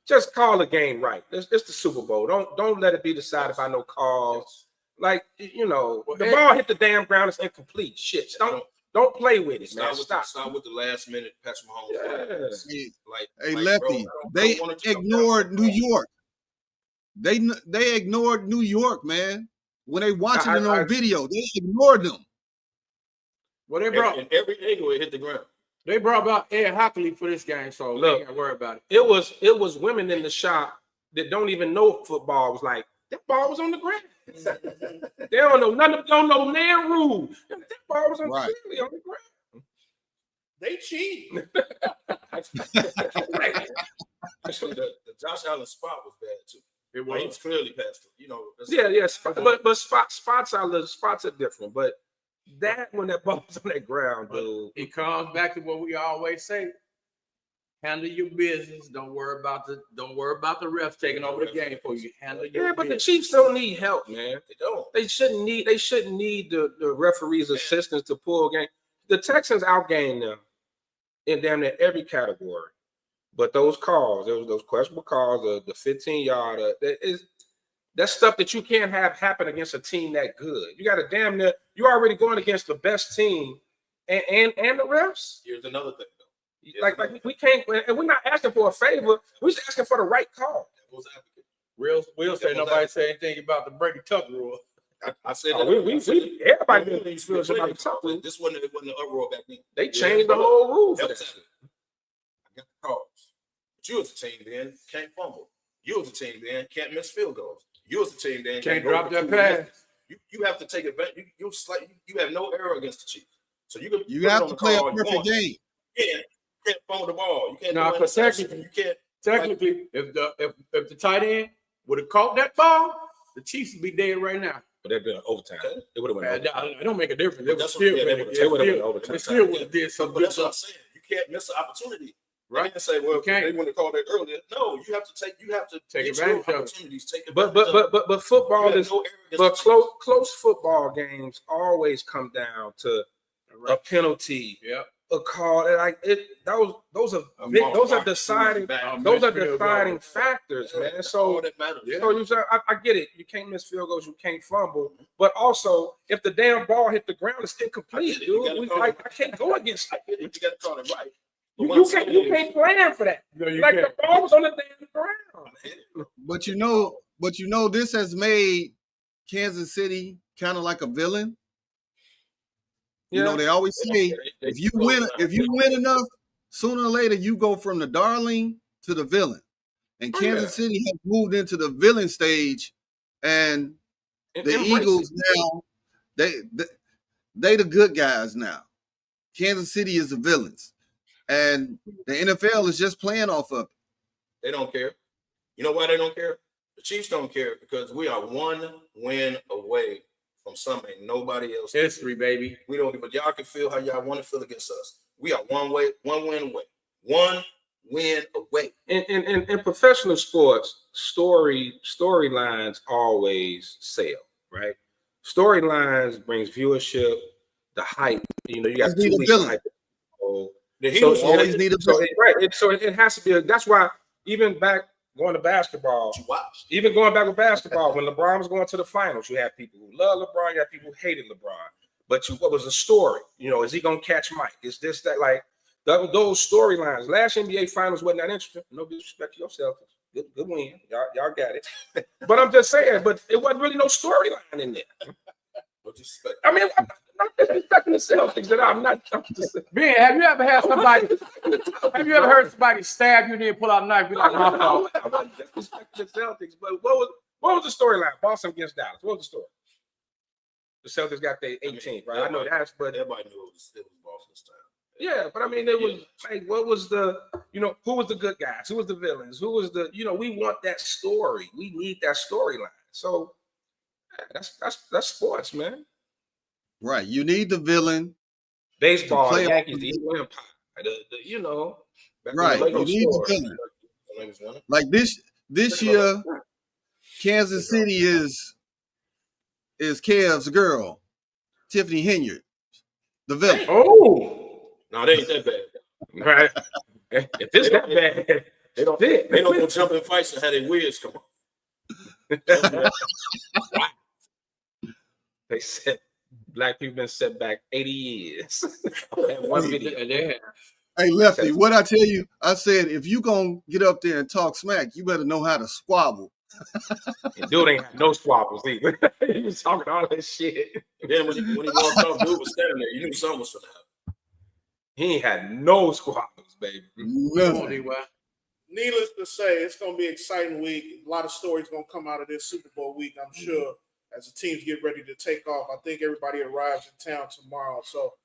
just call the game right. It's the Super Bowl. Don't let it be decided by no calls. Like, you know, the ball hit the damn ground. It's incomplete. Shit. Don't play with it, man. Stop with the last minute Patrick Mahomes. Yeah. Hey, Lefty, they ignored New York. They ignored New York, man. When they watching it on video, they ignored them. Well, they brought And every angle it hit the ground. They brought about Ed Hockley for this game, so Look, we ain't gotta worry about it. It was women in the shop that don't even know football. Was like, that ball was on the ground. They don't know nothing. Don't know man rule. That ball was clearly on the ground. They cheat. Actually, the Josh Allen spot was bad too. He was clearly past it. You know. But spots are different. But that when that ball was on that ground, dude. It comes back to what we always say: handle your business. Don't worry about the refs taking over the game for you. Handle your But the business. Chiefs don't need help, man. They don't. They shouldn't need the referee's assistance to pull a game. The Texans outgained them in damn near every category. But those calls, those questionable calls, the 15-yard, that's stuff that you can't have happen against a team that good. You got you're already going against the best team and the refs. Here's another thing, though. Like we can't, and we're not asking for a favor. We're just asking for the right call. We'll say nobody say anything about the Brady Tuck rule. I said everybody feels about the top rule. This wasn't an uproar back then. They changed the whole rule for that. I got the calls. But you as a team then can't fumble. You as a team then can't miss field goals. You as a team then Can't drop that pass. You have to take advantage. You have no error against the Chiefs. So you have to play a perfect game. You can't fumble the ball. You can't. No, because technically, if the tight end would have caught that ball, the Chiefs would be dead right now. But they'd been overtime. Okay. It would have went overtime. It don't make a difference. It would That's still what- yeah, been they would've been overtime. It still would have did something. But that's what I'm saying. You can't miss an opportunity. Right. They didn't say, well, can't. they wouldn't have called that earlier. No, you have to take Take your advantage of it. opportunities. Take advantage of it. But football You is have no arrogance but to close football games always come down to a penalty, Yeah. a call. Like those are deciding factors, man. That's So all that matters. Yeah. so I get it. You can't miss field goals. You can't fumble. But also, if the damn ball hit the ground, it's incomplete, dude. I can't go against it. You got to call it right. You can't plan for that. No, you Like can't. the ball was on the damn ground. But you know, this has made Kansas City kind of like a villain. You know, they always say if you win enough, sooner or later you go from the darling to the villain. And Kansas City has moved into the villain stage, and the Eagles now they the good guys now. Kansas City is the villains, and the NFL is just playing off of it. They don't care. You know why they don't care? The Chiefs don't care because we are one win away from something nobody else. History, baby. We don't, but y'all can feel how y'all want to feel against us. We are one win away. One win away. In professional sports, storylines always sell, right? Storylines brings viewership, the hype. You know, you got 2 weeks of hype. The Eagles always need a villain. So it has to be. That's why even back going to basketball, even going back with basketball, when LeBron was going to the finals, you had people who loved LeBron, you had people who hated LeBron. But what was the story? You know, is he gonna catch Mike? Is this that? Like those storylines. Last NBA Finals wasn't that interesting. No disrespect to your Celtics. Good win. Y'all got it. But I'm just saying. But it wasn't really no storyline in there. I mean, I'm not disrespecting the Celtics. That I'm not. Ben, have you ever had somebody? Have you ever heard somebody stab you and then pull out a knife? Be like, my fault. I'm not disrespecting the Celtics. But what was the storyline? Boston against Dallas. What was the story? The Celtics got their 18th, right? I know that's, but everybody knew it was Boston's time. Yeah, but I mean, it was like, what was the, who was the good guys? Who was the villains? Who was the, we want that story. We need that storyline. So that's sports, man. Right. You need the villain. Baseball, the Yankees, the Eagle Empire. Right. You need the villain. Like this year, Kansas City is Kev's girl, Tiffany Henyard, the villain. Oh. No, they ain't that bad. Right. If it's that bad, they don't go jump in fights and have their wigs come on. They said black people been set back 80 years. One video. Hey, Lefty, what I tell you, I said, if you gonna get up there and talk smack, you better know how to squabble. Dude ain't had no squabbles either. He was talking all that shit. And then when he walked off, dude was standing there. You knew something was going to happen. He ain't had no squabbles, baby. No. Needless to say, it's going to be an exciting week. A lot of stories going to come out of this Super Bowl week, I'm sure, as the teams get ready to take off. I think everybody arrives in town tomorrow. So,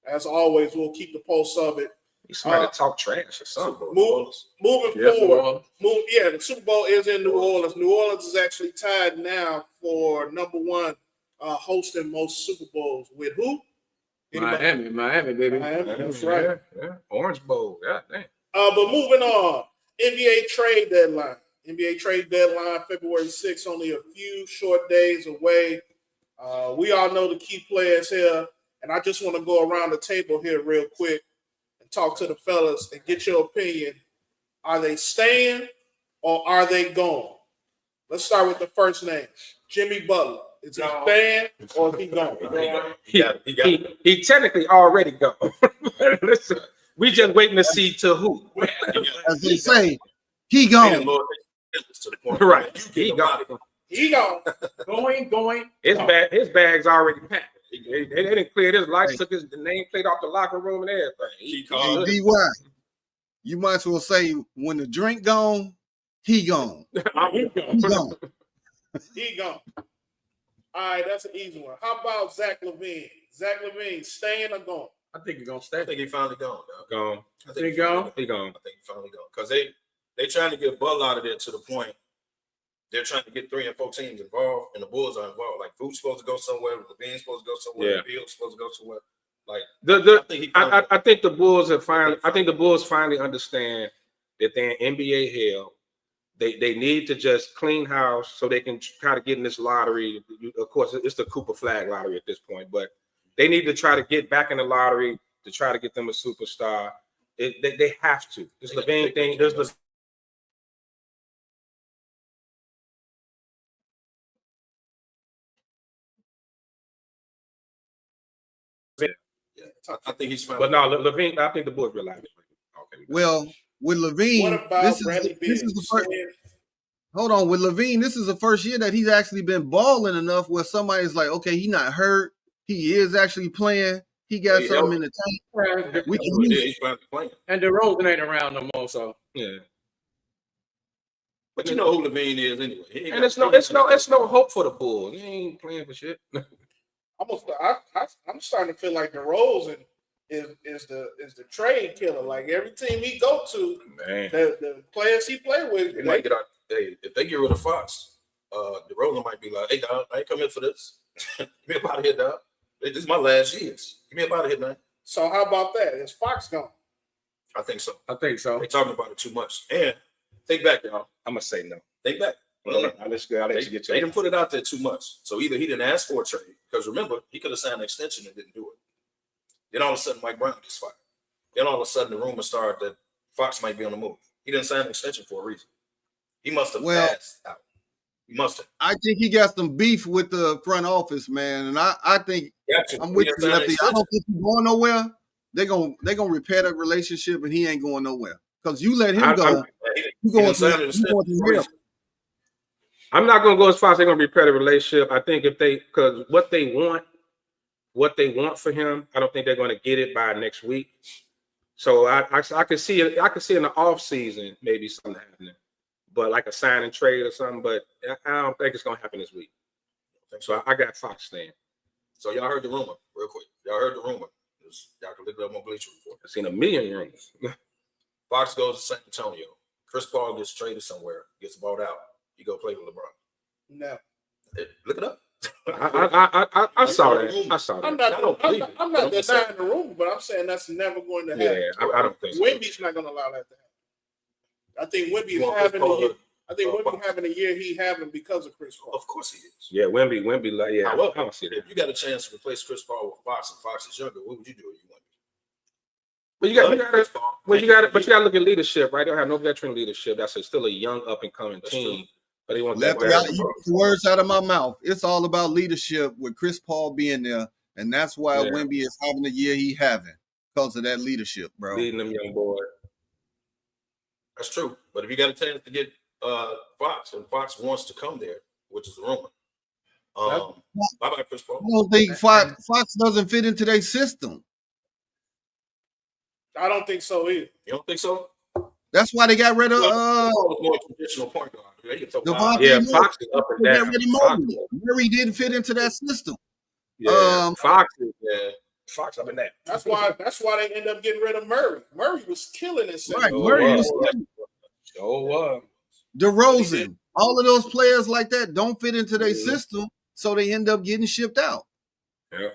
as always, we'll keep the pulse of it. Somebody talk trash or something. Moving forward, the Super Bowl is in New Orleans. New Orleans is actually tied now for number one hosting most Super Bowls with who? Miami, baby. Miami, that's right. Yeah. Orange Bowl. God damn. But moving on, NBA trade deadline. NBA trade deadline, February 6th, only a few short days away. We all know the key players here, and I just want to go around the table here real quick and talk to the fellas and get your opinion. Are they staying or are they going? Let's start with the first name, Jimmy Butler. Is he staying or is he going? He technically already gone. Listen, we just waiting to see to who. As they say, he gone. Right. He gone. He gone. Going. His bag's already packed. They didn't clear his life, took his nameplate off the locker room and everything. Hey, DY, you might as well say when the drink gone, he gone. He gone. He gone. All right, that's an easy one. How about Zach LaVine? Zach LaVine, staying or going? I think he's gonna stay. I think he finally gone. Gone. I think he gone. He gone. I think he finally gone because they trying to get Butler out of there to the point they're trying to get 3 and 4 teams involved, and the Bulls are involved. Like Food's supposed to go somewhere, LaVine's supposed to go somewhere, Bill's supposed to go somewhere. Like I think the Bulls have finally. I think the Bulls finally understand that they're in NBA hell. They need to just clean house so they can try to get in this lottery. Of course, it's the Cooper flag lottery at this point, but they need to try to get back in the lottery to try to get them a superstar. They have to. This Levine thing. There's the I think he's fine. but no, Levine. I think the Bulls realize it. Okay. Well, with Levine, What about Bradley this Beal? is the first. Hold on, with Levine, this is the first year that he's actually been balling enough where somebody's like, okay, he's not hurt. He is actually playing. He got something in the tank. We can use He's finally playing. And DeRozan ain't around no more, so Yeah. But you know who Levine is anyway. And it's no hope for the Bulls. He ain't playing for shit. I'm starting to feel like DeRozan is the trade killer. Like every team he go to, Man. the players he play with, They might get out. Hey, if they get rid of Fox, DeRozan might be like, "Hey, dog, I ain't come here for this. Get me up out of here, dog. This is my last years. Get me up out of here, man." So how about that? Is Fox gone? I think so. I think so. They talking about it too much. And think back, y'all. I'm gonna say no. Think back. I'll let you They get didn't put it out there too much. So either he didn't ask for a trade, because remember, he could have signed an extension and didn't do it. Then all of a sudden, Mike Brown gets fired. Then all of a sudden, the rumors started that Fox might be on the move. He didn't sign an extension for a reason. He must have passed out. He must have. I think he got some beef with the front office, man. And I think I'm with you, Lefty. I don't think he's going nowhere. They're gonna repair that relationship, and he ain't going nowhere. Because you let him go. I'm not gonna go as far as they're gonna repair the relationship. I think because what they want for him, I don't think they're gonna get it by next week. So I could see it. I could see in the off season maybe something happening, but like a sign and trade or something. But I don't think it's gonna happen this week. So I got Fox staying. So y'all heard the rumor, real quick. Y'all heard the rumor. Y'all can look it up on Bleacher Report. I've seen a million rumors. Fox goes to San Antonio. Chris Paul gets traded somewhere, gets bought out. He go play with LeBron. No. Look it up. I saw that. I saw that. I'm not denying the rumor, but I'm saying that's never going to happen. Yeah, I don't think so. Wemby's not going to allow that to happen. I think Wemby's having a year. I think Wemby having a year he having because of Chris Paul. Of course he is. Yeah, Wemby, like, yeah. However, I don't see that. if you got a chance to replace Chris Paul with Fox and Fox is younger, what would you do if you won? But you got to look at leadership, right? They don't have no veteran leadership. That's still a young, up and coming team. But they want Lefty, you get the words out of my mouth. It's all about leadership with Chris Paul being there, and that's why Wemby is having the year he having because of that leadership, bro. Leading them young boys. That's true. But if you got a chance to get Fox, and Fox wants to come there, which is the rumor. Bye-bye, Chris Paul. I don't think Fox doesn't fit into their system. I don't think so either. You don't think so? That's why they got rid of more traditional point guard. Fox is up and down. Murray didn't fit into that system. Yeah, Fox up in that. That's why they end up getting rid of Murray. Murray was killing it. Right, Murray was killing. DeRozan, all of those players like that don't fit into their system, so they end up getting shipped out. Yeah.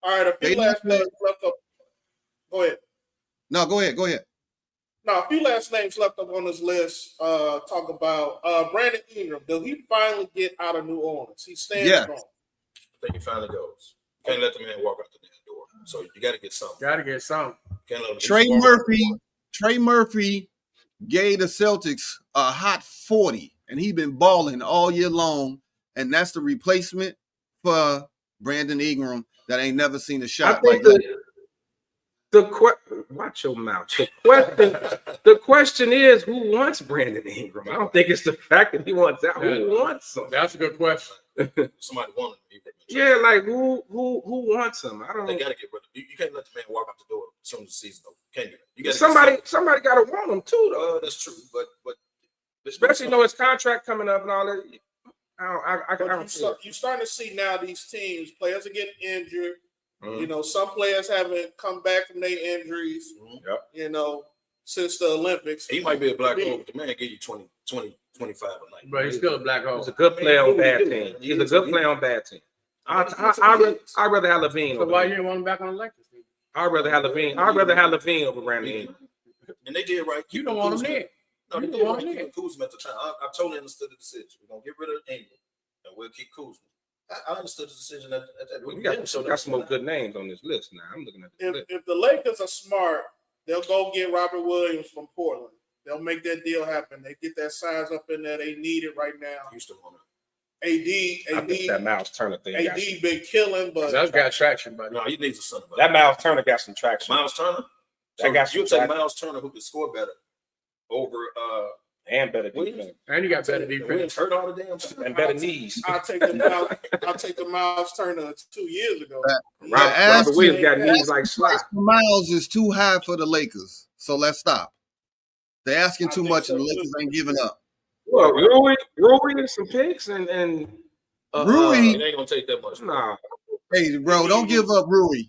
All right, a few last names left up. Go ahead. No, go ahead. Now, a few last names left up on this list. Talk about Brandon Ingram. Does he finally get out of New Orleans? He's staying strong. I think he finally goes. Can't let the man walk out the damn door. So you got to get something. Can't let him Trey Murphy gave the Celtics a hot 40, and he been balling all year long, and that's the replacement for Brandon Ingram that ain't never seen a shot like that. Watch your mouth. The question is, who wants Brandon Ingram? I don't think it's the fact that he wants out. Who wants him? That's a good question. Somebody wanted him. Yeah, like who wants him? I don't. They gotta get rid of him. You can't let the man walk out the door as soon as the season over. Can't do that. You got somebody gotta want him too, though. That's true, but especially his contract coming up and all that. I don't. You're starting to see now these teams, players are getting injured. You know, some players haven't come back from their injuries, you know, since the Olympics. He might be a black hole, but the man give you 20, 25 a night. But he's still a black hole. He's a good player on bad team. He's a good player on bad team. I'd rather have Levine. So why you didn't want him back on the Lakers? I'd rather have Levine. I'd rather have Levine over Brandon Ingram. And they did right. You don't want him there. No, they You did don't want right. him there. Keeping Kuzma at the time. I totally understood the decision. We're gonna get rid of Ingram, and we'll keep Kuzma. I understood the decision at that. We got some more good names on this list now. I'm looking at the list. If the Lakers are smart, they'll go get Robert Williams from Portland. They'll make that deal happen. They get that size up in there. They need it right now. Houston want it. I think that Miles Turner thing. AD been killing, but That's got traction, buddy. No, he needs a center. That Miles Turner got some traction. Miles Turner. That got some you take traction. Miles Turner who can score better over And better Williams. defense. And you got better Williams defense. hurt all the damn time. And better knees. I'll take the Miles Turner 2 years ago. Robert Williams got knees like Sly. Miles is too high for the Lakers, so let's stop. They're asking too think much, so, and the Lakers ain't giving up. Well, Rui and some picks and Rui, It ain't gonna take that much. nah. hey, bro, don't give up Rui.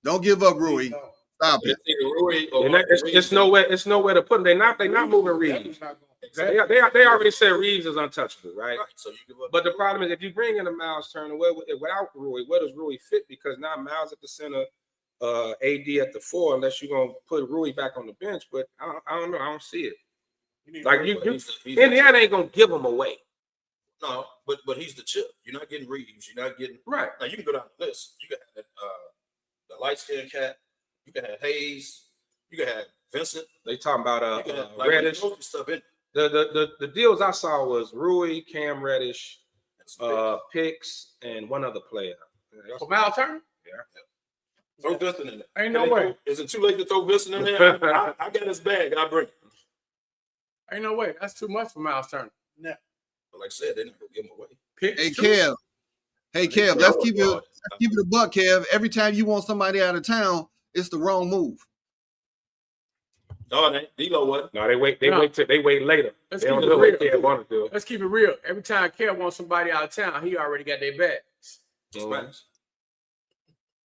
Don't give up Rui. Stop it. It's either Rui or And it's nowhere to put them. They're not moving Reeves. They already said Reeves is untouchable, right? Right, so you give up. But the problem is if you bring in a Miles Turner without Rui, where does Rui fit? Because now Miles at the center, AD at the 4, unless you're gonna put Rui back on the bench. But I don't know. I don't see it. Like He's Indiana ain't gonna give them away. No, but he's the chip. You're not getting Reeves. You're not getting Right. Now you can go down the list. You can have the light skinned cat. You can have Hayes. You can have Vincent. They talking about You can have Reddish. stuff in. The deals I saw was Rui, Cam Reddish, That's Picks, and one other player. For Miles Turner? throw Vincent in there. Ain't no way. Is it too late to throw Vincent in there? I got his bag. I bring it. Ain't no way. That's too much for Miles Turner. But like I said, they're not gonna give him away. Picks Hey, too. Kev. Hey, Kev, let's keep it a buck, Kev. Every time you want somebody out of town, it's the wrong move. No, it ain't. D-Lo wasn't. No, they wait later. Let's They keep don't it do real. what they want to do. Let's keep it real. Every time Kev wants somebody out of town, he already got their bags. Spanish.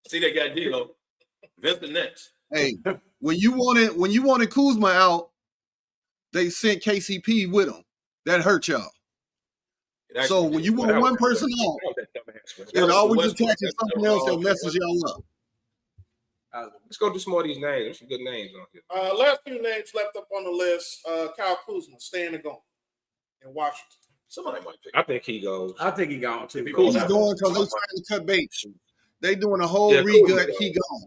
See, they got D-Lo. Vincent next. Hey, when you wanted Kuzma out, they sent KCP with him. That hurt y'all. So when you want one person out, it always attaches something else that messes y'all up. Let's go do some more of these names. There's some good names on here. Last few names left up on the list. Kyle Kuzma, staying and going in Washington. Somebody might pick. I think he goes. I think he gone too. He's going because they trying to cut bait. They doing a whole Yeah, regut. Kuzma. He gone.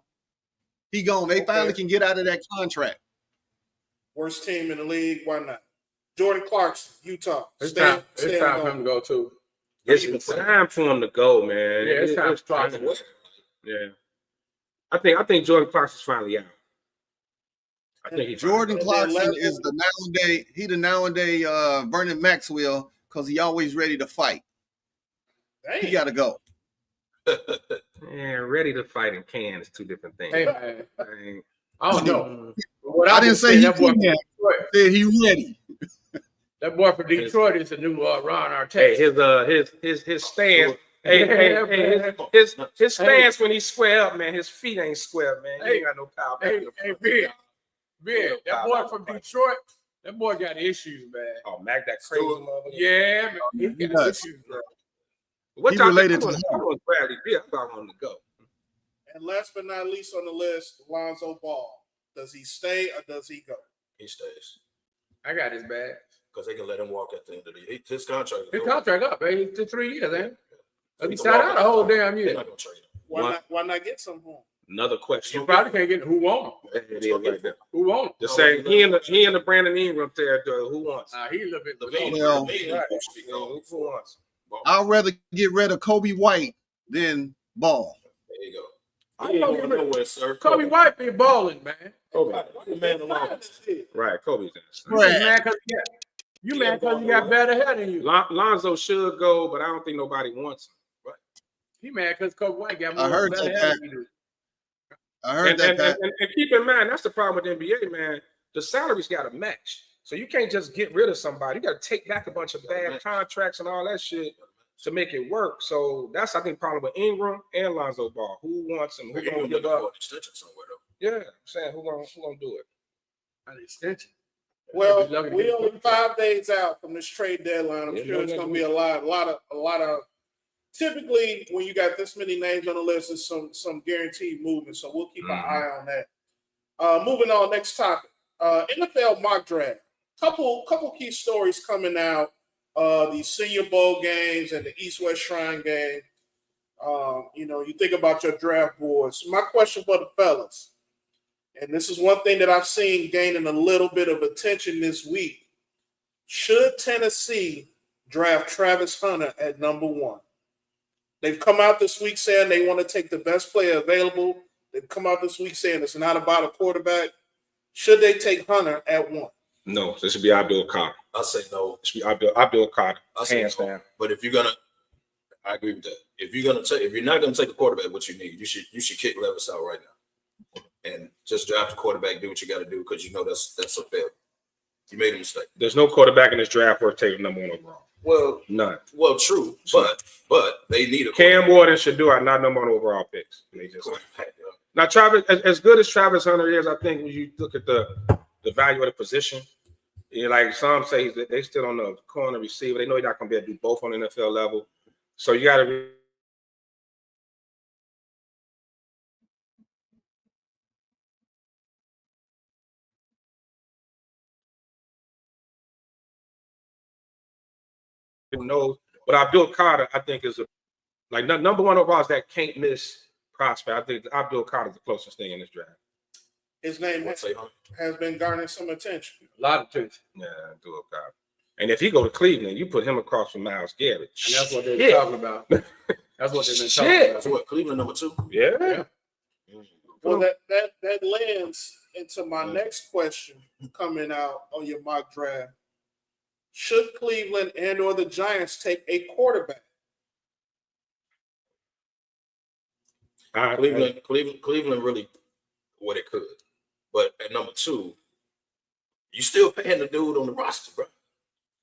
He gone. They finally can get out of that contract. Worst team in the league. Why not? Jordan Clarkson, Utah. It's Stay time for and him to go too. It's time for him to go, man. Yeah, it's time for Clarkson. Yeah. I think Jordan Clarkson's finally out. I think he's Jordan And then Clarkson last is the nowadays Vernon Maxwell because he always ready to fight. He Dang. got to go. Man, ready to fight and can is two different things. Hey man, Man. I don't know. What I didn't say he that boy, can. Said he ready. that boy from Detroit is the new Ron Hey, Artest. his stance. His stance when he square up, man. His feet ain't square, man. He ain't got no power. Hey, Ben, that boy from Detroit, that boy got issues, man. Oh, Mac, that crazy mother. Yeah, man, he He got does. issues, bro. What He time related to I him. want Bradley Beal. I thought I wanted to go. And last but not least on the list, Lonzo Ball. Does he stay or does he go? He stays I got his bag. because they can let him walk at the end of the year. His contract. His contract up, man. It's 3 years, man. So He sat out the whole damn They're year. not gonna trade him. Why not get some home? Another You question. probably can't get who want him. It is right there. Who want him? The same. He in the Brandon Ingram territory. Who wants? He a little bit. Levine, Well, Levine, right. should be gone. Who wants? I'd rather get rid of Kobe White than Ball. There you go. I He ain't don't going get rid- nowhere, sir. Kobe White be balling, man. Kobe. Leave the man alone. Right, Kobe's in. Right. You mad because he got better hair than you. Lonzo should go, but I don't think nobody wants him. He mad because Kobe White got I more heard better that, hair Pat. than you do. I heard that, Pat. And keep in mind, that's the problem with the NBA, man. The salaries got to match. So you can't just get rid of somebody. You got to take back a bunch of bad contracts and all that shit to make it work. So that's, I think, problem with Ingram and Lonzo Ball. Who wants him? Who You're gonna looking give for an up? extension somewhere, though. Yeah, I'm saying who gonna do it? An extension. Well, Be lucky to we get- only 5 days out from this trade deadline. I'm Yeah, sure no, it's that's going to be a lot of typically when you got this many names on the list, there's some guaranteed movement. So we'll keep an eye on that. Moving on, next topic. NFL mock draft. Couple key stories coming out. The Senior Bowl games and the East-West Shrine game. You think about your draft boards. My question for the fellas, and this is one thing that I've seen gaining a little bit of attention this week. Should Tennessee draft Travis Hunter at number 1? They've come out this week saying they want to take the best player available. They've come out this week saying it's not about a quarterback. Should they take Hunter at 1? No, this should be Abdul Carter. I say no. It should be Abdul Carter. I say Hands no. down. But if you're gonna, I agree with that. If you're not gonna take a quarterback, what you need, you should kick Levis out right now, and just draft a quarterback. Do what you got to do because you know that's a failure. You made a mistake. There's no quarterback in this draft worth taking number 1 overall. Well, None. Well, true, but they need a Cam Ward and Shador are not number 1 overall picks. quarterback. Now, Travis, as good as Travis Hunter is, I think when you look at the value of the position, like some say that they still on the corner receiver. They know you're not going to be able to do both on the NFL level. So you got to know. But Abdul Carter, I think, is number 1 overall is that can't miss prospect. I think Abdul Carter is the closest thing in this draft. His name has been garnering some attention. A lot of attention. Yeah, Abdul Carter. And if he go to Cleveland, you put him across from Myles Garrett. And that's what they're talking about. That's what they've been talking about. That's what Cleveland number 2. Yeah. Well, that lands into my next question coming out on your mock draft. Should Cleveland and or the Giants take a quarterback? Cleveland really what it could. But at number 2, you still paying the dude on the roster, bro.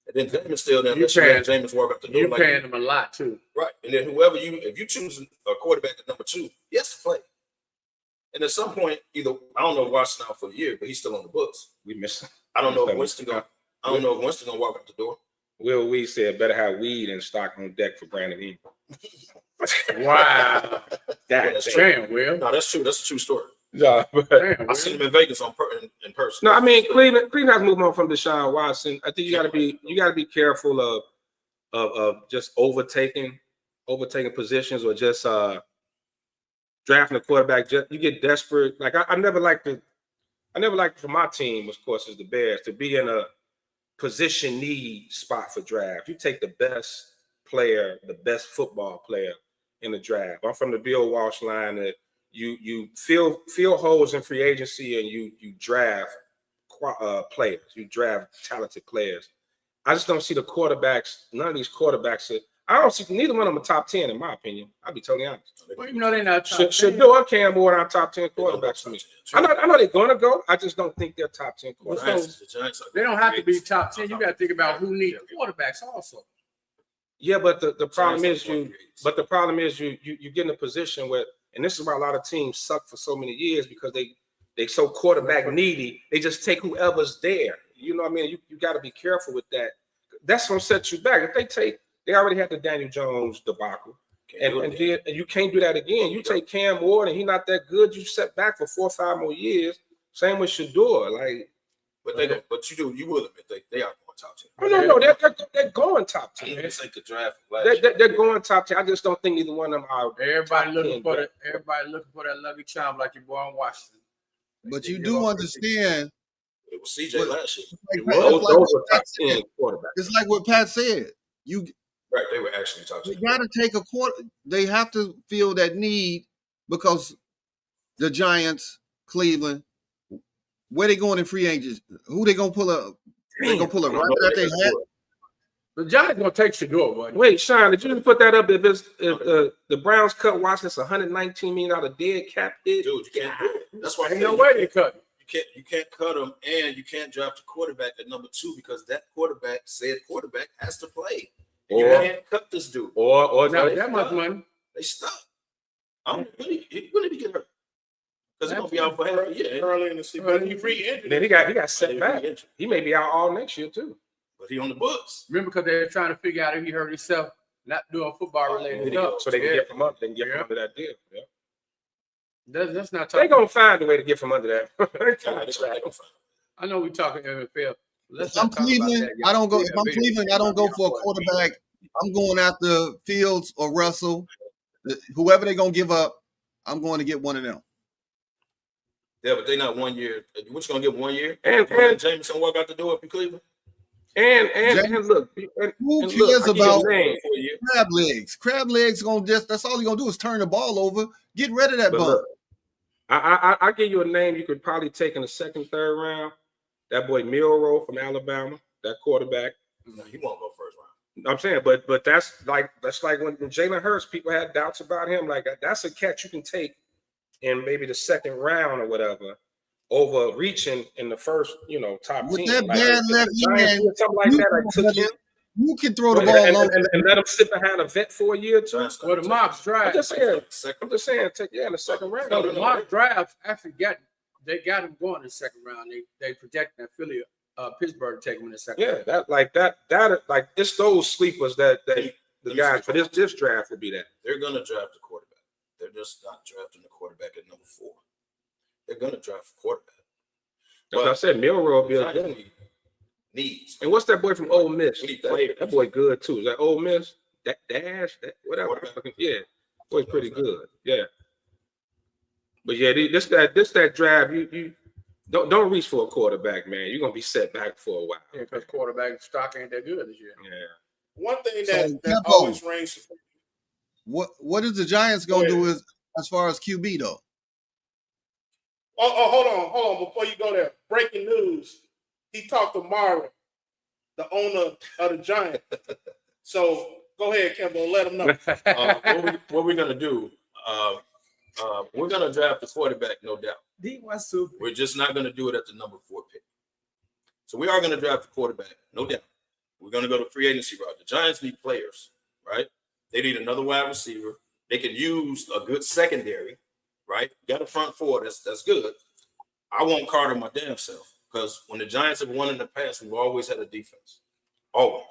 And then James still there. James walk up the door. You're paying him a lot too. Right. And then if you choose a quarterback at number 2, he has to play. And at some point, I don't know if Washington out for a year, but he's still on the books. We missed him. I don't know if Winston gonna walk up the door. Will Weed said better have weed in stock on deck for Brandon Eagle. Wow. That's Damn, Will. No, that's true. That's a true story. Yeah, but Damn, I seen him in Vegas in person. no, I mean Cleveland has moved on from Deshaun Watson. I think you got to be careful of just overtaking positions or just drafting a quarterback. You get desperate. Like I never liked for my team, of course, is the Bears to be in a position need spot for draft. You take the best player, the best football player in the draft. I'm from the Bill Walsh line that you fill holes in free agency and you draft players. You draft talented players. I just don't see the quarterbacks. None of these quarterbacks. I don't see neither one of them a top 10 in my opinion. I'll be totally honest. Well, even though they're not top 10. Should do a Cam Ward on top 10 quarterbacks for me. I know they're gonna go. I just don't think they're top 10 quarterbacks. They don't have to be top 10. You got to think about who needs quarterbacks also. Yeah, but the problem is you get in a position where, and this is why a lot of teams suck for so many years because they so quarterback needy. They just take whoever's there. You know what I mean? You got to be careful with that. That's gonna set you back. If they already had the Daniel Jones debacle, and you can't do that again. You take Cam Ward and he's not that good. You set back for 4 or 5 more years. Same with Shador. You will admit they are going top 10. Oh, no, they're going top 10. They take the draft. They're going top 10. I just don't think either one of them are. Everybody looking for that lucky charm like your boy in Washington. But you do understand. It was CJ last year. Those were top 10 quarterbacks. It's like what Pat said. Right, they were actually top 10. You got to take a quarter. They have to feel that need because the Giants, Cleveland, where they going in free agents? Who they gonna pull up? They gonna pull a right that they had. The Giants gonna take Shador, buddy. Wait, Sean, did you just put that up? If the Browns cut Washington $119 million dead cap hit? Dude, you can't do it. That's why Ain't no way they cut him. You can't cut him, and you can't draft a quarterback at number 2 because that quarterback has to play. And you can't cut this dude. Or not that much money. They stuck. When did he get hurt? Because he's gonna be out for half a year. Early in the season, but he free injured. Then he got set back. He may be out all next year too. But he on the books. Remember, because they're trying to figure out if he hurt himself not doing football related Video, stuff. so they can Yeah. get from up. They can get from Yeah. under that deal. Yeah. That's not They talking. gonna find a way to get from under that. I know we're talking NFL. Let's If I'm not talk about Cleveland, that. I don't go. We If got I'm video Cleveland, game I don't out go here, for a boy. quarterback. I'm going after Fields or Russell. Whoever they're gonna give up, I'm going to get one of them. Yeah, but they not 1 year. What you gonna give 1 year? And Jameson walk out the door up in Cleveland. and look, Who and cares look, I give you about a name. crab legs? Crab legs gonna that's all he's gonna do is turn the ball over. Get rid of that But bum. look, I give you a name you could probably take in the second, third round. That boy Milroe from Alabama, that quarterback. No, he won't go first round. I'm saying, but that's like when Jalen Hurts, people had doubts about him. Like that's a catch you can take in maybe the second round or whatever, over reaching in the first, top With 10. that Like, bad if the left Giants hand, did something like you that, like took can- him. You can throw the And, ball and, long. and let him sit behind a vet for a year or two. Well, the mock I'm draft. just saying, take in the second round. So the mock draft actually got him going in the second round. They projected that Philly, Pittsburgh take him in the second. Yeah, round. like it's those sleepers that the guys for this draft would be that. They're gonna draft a quarterback. They're just not drafting the quarterback at number 4. They're gonna draft a quarterback. That's what I said. Milroe will be a good. Needs. And what's that boy from Ole Miss? We need players. That boy good too. Is that Ole Miss? That whatever. Quarterback. Yeah, boy's pretty good. Yeah. But yeah, this that draft. You don't reach for a quarterback, man. You're gonna be set back for a while. Yeah, because quarterback stock ain't that good this year. Yeah. One thing So, that Capo, always reigns. What is the Giants gonna do as far as QB though? Oh, hold on. Before you go there, breaking news. He talked to Mara, the owner of the Giants. So go ahead, Kembo, let him know. What we're gonna do? We're gonna draft the quarterback, no doubt. We're just not gonna do it at the number 4 pick. So we are gonna draft the quarterback, no doubt. We're gonna go to free agency route. The Giants need players, right? They need another wide receiver. They can use a good secondary, right? Got a front 4, that's good. I want Carter my damn self, because when the Giants have won in the past, we've always had a defense. Always.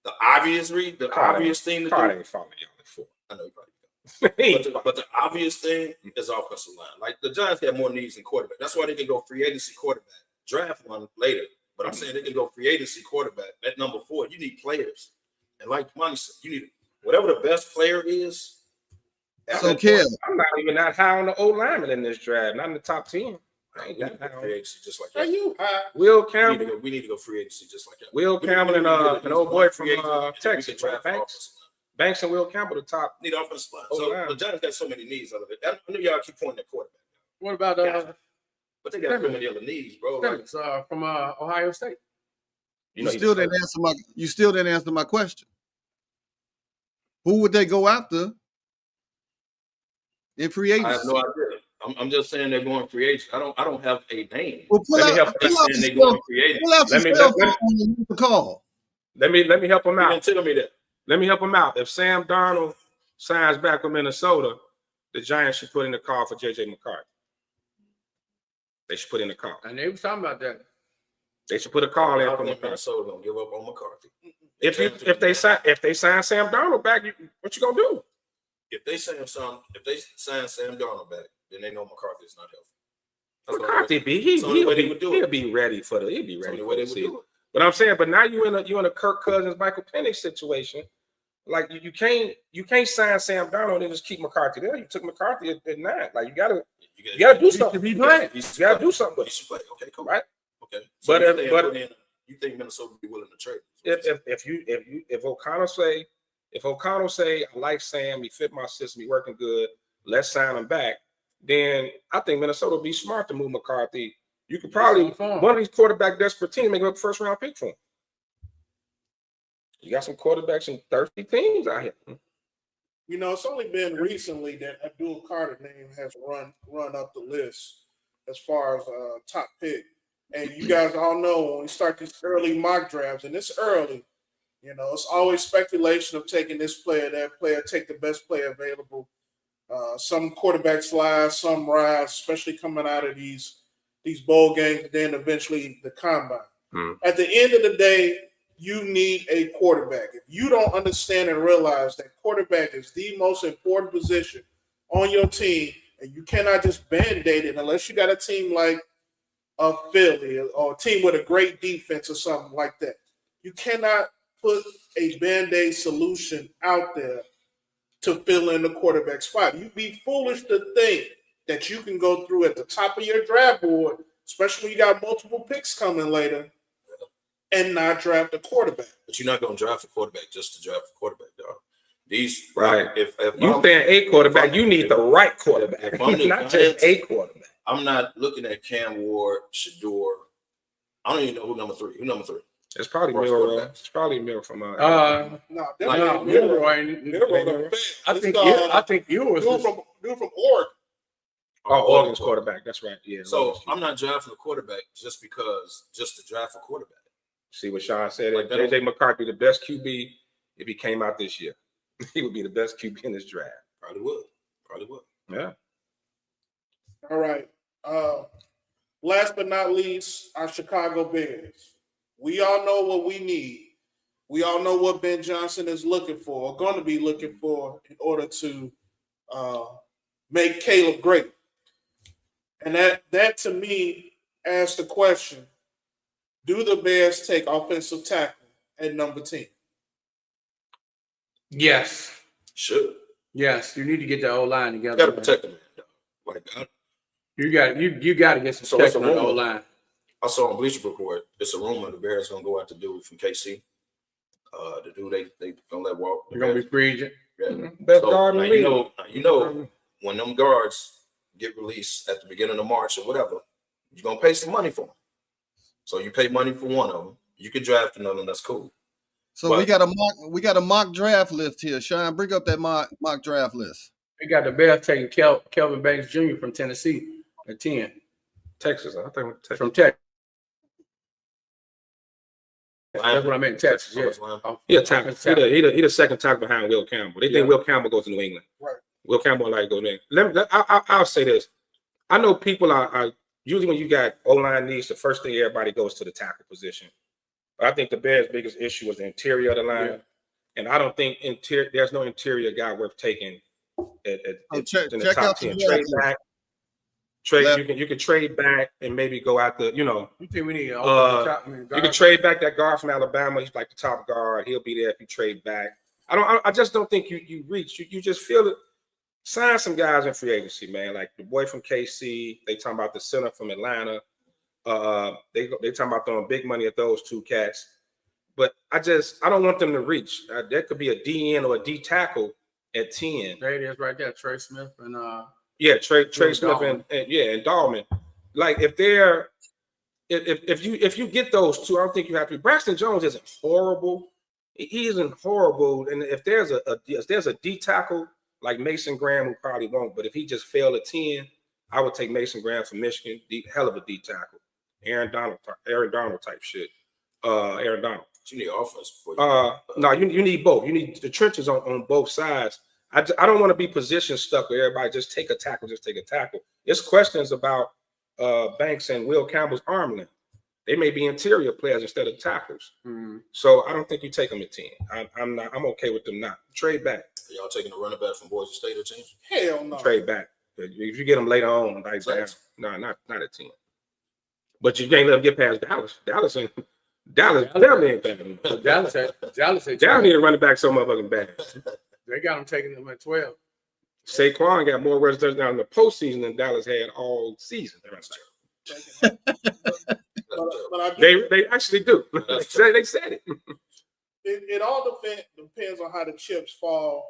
The obvious thing to Carter do. ain't following y'all before. I know you probably don't. But the obvious thing is offensive line. Like the Giants got more needs than quarterback. That's why they can go free agency quarterback, draft one later. But I'm saying they can go free agency quarterback at number 4. You need players, and like Monty said, you need whatever the best player is. So, Kev, I'm not even that high on the old lineman in this draft. Not in the top 10. I ain't We need that to high go on. free agency just like Are that. you high? Will We need, Campbell, to go free agency just like that. Will We Campbell, need and to an old boy from free agent, and then we Texas, can draft right? offensive line. Banks and Will Campbell, the top. Need offensive line. Oh, So wow. the Giants got so many needs out of it. I know y'all keep pointing at quarterback, What about but they got so many other needs, bro. Like, from Ohio State? you still didn't answer my question. Who would they go after in free agency? I have no idea. I'm just saying they're going free agent. I don't have a name. Well, pull Let me out help- I'm just saying they're going free agent. Let me- cell phone and make the call. Let me help him You out. didn't tell me that. Let me help him out. If Sam Darnold signs back with Minnesota, the Giants should put in a call for JJ McCarthy. They should put in a call. And they was talking about that. They should put a call in I for think McCarthy. Minnesota gonna give up on McCarthy. If they sign Sam Darnold back, what you gonna do? If they sign Sam Darnold back, then they know McCarthy is not healthy. That's what McCarthy It's the only way they would do it. he'll be ready for the That's the ready only for way the they would season. do it. But I'm saying, but now you in a Kirk Cousins, Michael Penix situation. Like you can't sign Sam Darnold and just keep McCarthy there. You took McCarthy at 9. Like you gotta do something. Be playing. You You gotta do something with He it, should play. Okay, cool. right? Okay. But you think Minnesota would be willing to trade? If O'Connell say I like Sam, he fit my system, he working good, let's sign him back, then I think Minnesota would be smart to move McCarthy. You could probably one of these quarterback desperate teams make up a first round pick for him. You got some quarterbacks in 30 teams out here. You know, it's only been recently that Abdul Carter name has run up the list as far as top pick. And you guys all know when we start these early mock drafts, and it's early, you know, it's always speculation of taking this player, that player, take the best player available. Some quarterbacks lie, some rise, especially coming out of these bowl games, and then eventually the combine. At the end of the day, you need a quarterback. If you don't understand and realize that quarterback is the most important position on your team, and you cannot just band-aid it unless you got a team like a Philly or a team with a great defense or something like that. You cannot put a band-aid solution out there to fill in the quarterback spot. You'd be foolish to think that you can go through at the top of your draft board, especially when you got multiple picks coming later, and not draft a quarterback. But you're not going to draft a quarterback just to draft a quarterback, dog. These Right. If You saying a quarterback, you need the right quarterback, if I'm the not just a quarterback. I'm not looking at Cam Ward, Shador. I don't even know who number three. Who number three? It's probably First Milroy. quarterback. It's probably Milroy from No, Milroy ain't. I think you was dude from Oregon. Oregon's quarterback. That's right. Yeah. So I'm not drafting a quarterback just to draft a quarterback. See what Sean said. Like JJ McCarthy, the best QB, if he came out this year, he would be the best QB in this draft. Probably would. Yeah. All right. Last but not least, our Chicago Bears. We all know what we need. We all know what Ben Johnson is looking for, or going to be looking for, in order to make Caleb great. And that to me asks the question, do the Bears take offensive tackle at number 10? Yes. Should. Yes. You need to get the O-line You together. got to protect them. Like You got to get some protection on the O-line. I saw on Bleacher Report, it's a rumor the Bears gonna go out to dude from KC. The dude they gonna let walk. You're gonna be free agent. Yeah. Best So, guard in the league. you know when them guards get released at the beginning of March or whatever, you're gonna pay some money for them. So you pay money for one of them. You can draft another, and that's cool. So we got a mock draft list here. Sean, bring up that mock draft list. We got the Bears taking Kelvin Banks Jr. from Tennessee at 10. Texas. I think Texas. From Texas. That's what I meant, Texas. Yeah, tackle. He the second tackle behind Will Campbell. They think Will Campbell goes to New England. Right. Will Campbell like go there. I'll say this. I know people are usually when you got O-line needs, the first thing everybody goes to the tackle position. But I think the Bears' biggest issue was the interior of the line. Yeah. And I don't think there's no interior guy worth taking in the top 10. Trade back. You can trade back and maybe go out the, You think we need you can trade back that guard from Alabama. He's like the top guard. He'll be there if you trade back. I just don't think you reach. You just feel it. Sign some guys in free agency, man. Like the boy from KC. They talking about the center from Atlanta. They talking about throwing big money at those two cats. But I don't want them to reach. There could be a DN or a D tackle at 10. There it is right there, Trey Smith and Trey Smith and Dahlman. Like if you get those two, I don't think you have to. Braxton Jones isn't horrible. He isn't horrible. And if there's a D tackle like Mason Graham, who probably won't, but if he just failed at 10, I would take Mason Graham from Michigan. Hell of a D tackle. Aaron Donald type shit. Aaron Donald. You need offense before you. No, you need both. You need the trenches on both sides. I don't want to be position stuck where everybody just take a tackle. It's questions about Banks and Will Campbell's arm length. They may be interior players instead of tackles. Mm-hmm. So I don't think you take them at 10. I'm okay with them not. Trade back. Y'all taking a running back from Boise State or 10? Hell no. Trade back. If you get them later on, like no, not at 10. But you can't let them get past Dallas. Dallas ain't bad. Dallas need to run it back so motherfucking bad. They got them taking them at 12. Saquon got more rush touchdowns in the postseason than Dallas had all season. They actually do. They said it. It all depends on how the chips fall.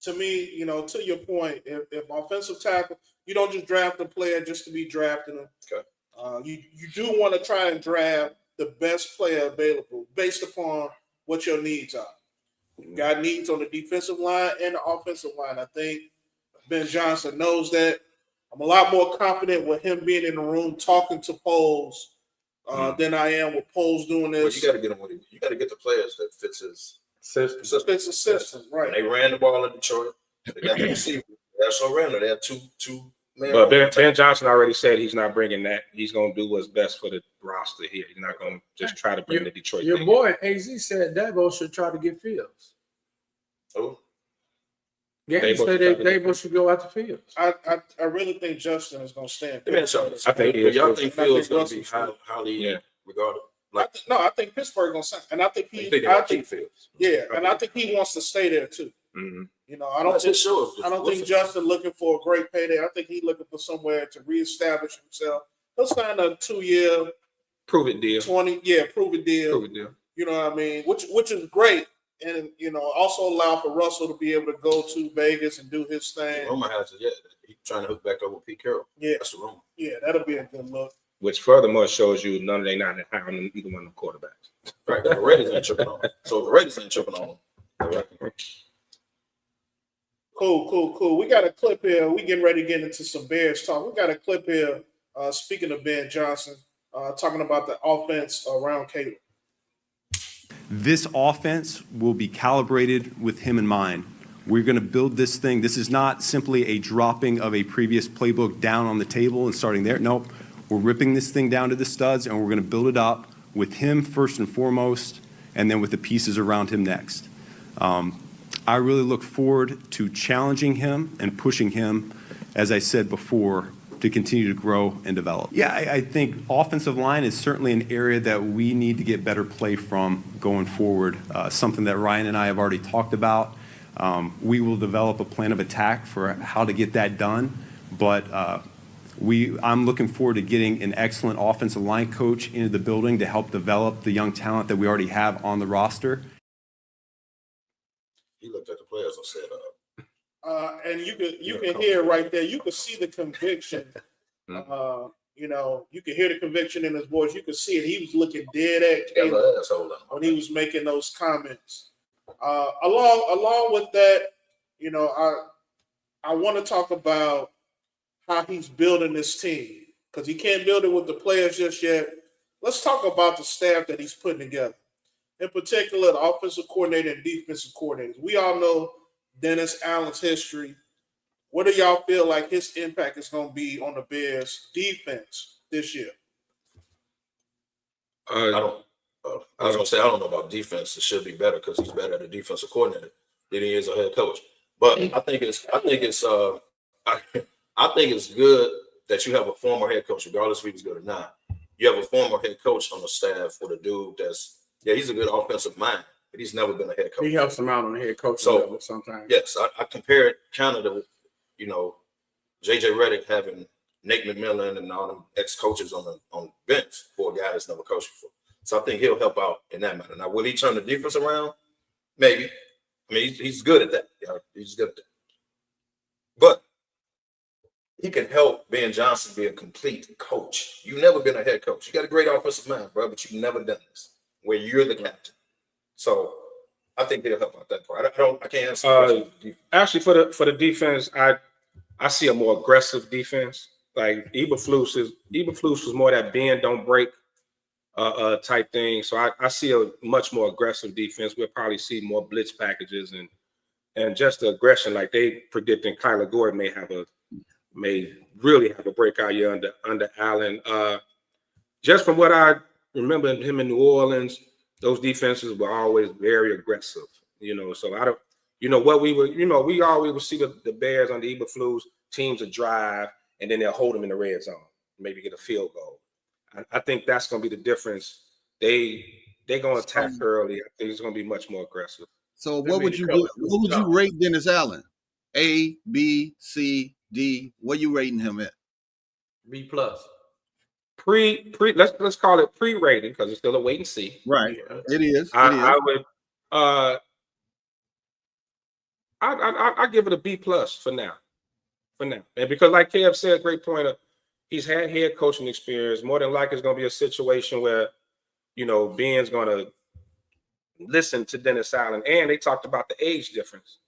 To me, to your point, if offensive tackle, you don't just draft a player just to be drafting them. Okay. You do want to try and draft the best player available based upon what your needs are. You got needs on the defensive line and the offensive line. I think Ben Johnson knows that. I'm a lot more confident with him being in the room talking to Poles than I am with Poles doing this. Well, you got to get him. You got to get the players that fits his system. Fits the system, right? When they ran the ball in Detroit. They got the receiver. They also ran it. They had two Man, But Ben Johnson already said he's not bringing that. He's going to do what's best for the roster here. He's not going to just try to bring the Detroit Your thing boy AZ said Dabo should try to get Fields. Oh, Yeah, he said Dabo should go out to Fields. I really think Justin is going to stand. let me ask y'all this. I think he is. Y'all think I Fields think going to be highly regarded? Like, I think Pittsburgh going to sign, and I think you think they're going to keep Fields? yeah, and I think he wants to stay there too. Mm-hmm. You know, I don't think Justin looking for a great payday. I think he's looking for somewhere to reestablish himself. He'll sign a 2-year, prove it deal. prove it deal. Prove it deal. You know what I mean? Which is great, and you know, also allow for Russell to be able to go to Vegas and do his thing. The rumor has it, he's trying to hook back up with Pete Carroll. Yeah, that's the rumor. Yeah, that'll be a good look. Which furthermore shows you none of they not high on either one of the quarterbacks. Right, the Raiders ain't tripping on him. So the Raiders ain't tripping on him. Cool. We got a clip here. We getting ready to get into some Bears talk. We got a clip here. Speaking of Ben Johnson, talking about the offense around Caleb. This offense will be calibrated with him in mind. We're going to build this thing. This is not simply a dropping of a previous playbook down on the table and starting there. Nope. We're ripping this thing down to the studs, and we're going to build it up with him first and foremost, and then with the pieces around him next. I really look forward to challenging him and pushing him, as I said before, to continue to grow and develop. Yeah, I think offensive line is certainly an area that we need to get better play from going forward, something that Ryan and I have already talked about. We will develop a plan of attack for how to get that done, but I'm looking forward to getting an excellent offensive line coach into the building to help develop the young talent that we already have on the roster. He looked at the players and said, and you can hear right there. You can see the conviction. You know, you can hear the conviction in his voice. You can see it. He was looking dead at Caleb when he was making those comments. Along with that, you know, I want to talk about how he's building this team, because he can't build it with the players just yet. Let's talk about the staff that he's putting together. In particular, the offensive coordinator and defensive coordinators. We all know Dennis Allen's history. What do y'all feel like his impact is going to be on the Bears' defense this year? I was going to say, I don't know about defense. It should be better because he's better at a defensive coordinator than he is a head coach. But I think it's good that you have a former head coach, regardless if he's good or not. You have a former head coach on the staff with a dude he's a good offensive mind, but he's never been a head coach. He helps him out on the head coach level sometimes. Yes, I compare it kind of to, you know, J.J. Redick having Nate McMillan and all them ex-coaches on the bench for a guy that's never coached before. So I think he'll help out in that matter. Now, will he turn the defense around? Maybe. I mean, he's good at that. Yeah, he's good at that. But he can help Ben Johnson be a complete coach. You've never been a head coach. You got a great offensive mind, bro, but you've never done this where you're the captain. So I think he'll help out that part. I can't answer. Actually, for the defense, I see a more aggressive defense. Like Eberflus was more that bend don't break type thing. So I see a much more aggressive defense. We'll probably see more blitz packages and just the aggression. Like they predicting Kyler Gordon may really have a breakout year under Allen. Just from what I remember him in New Orleans, those defenses were always very aggressive. You know, so I don't. You know what we always would see the Bears on the Eberflus teams a drive and then they'll hold them in the red zone, maybe get a field goal. I think that's going to be the difference. They're going to attack early. I think it's going to be much more aggressive. So what would you rate Dennis Allen? A, B, C, D. What are you rating him at? B+. Let's call it pre-rating because it's still a wait and see. Right. Yeah. It is. I would I give it a B+ for now. And because like Kev said, great point. He's had head coaching experience. More than likely, it's going to be a situation where, you know, Ben's going to listen to Dennis Allen. And they talked about the age difference.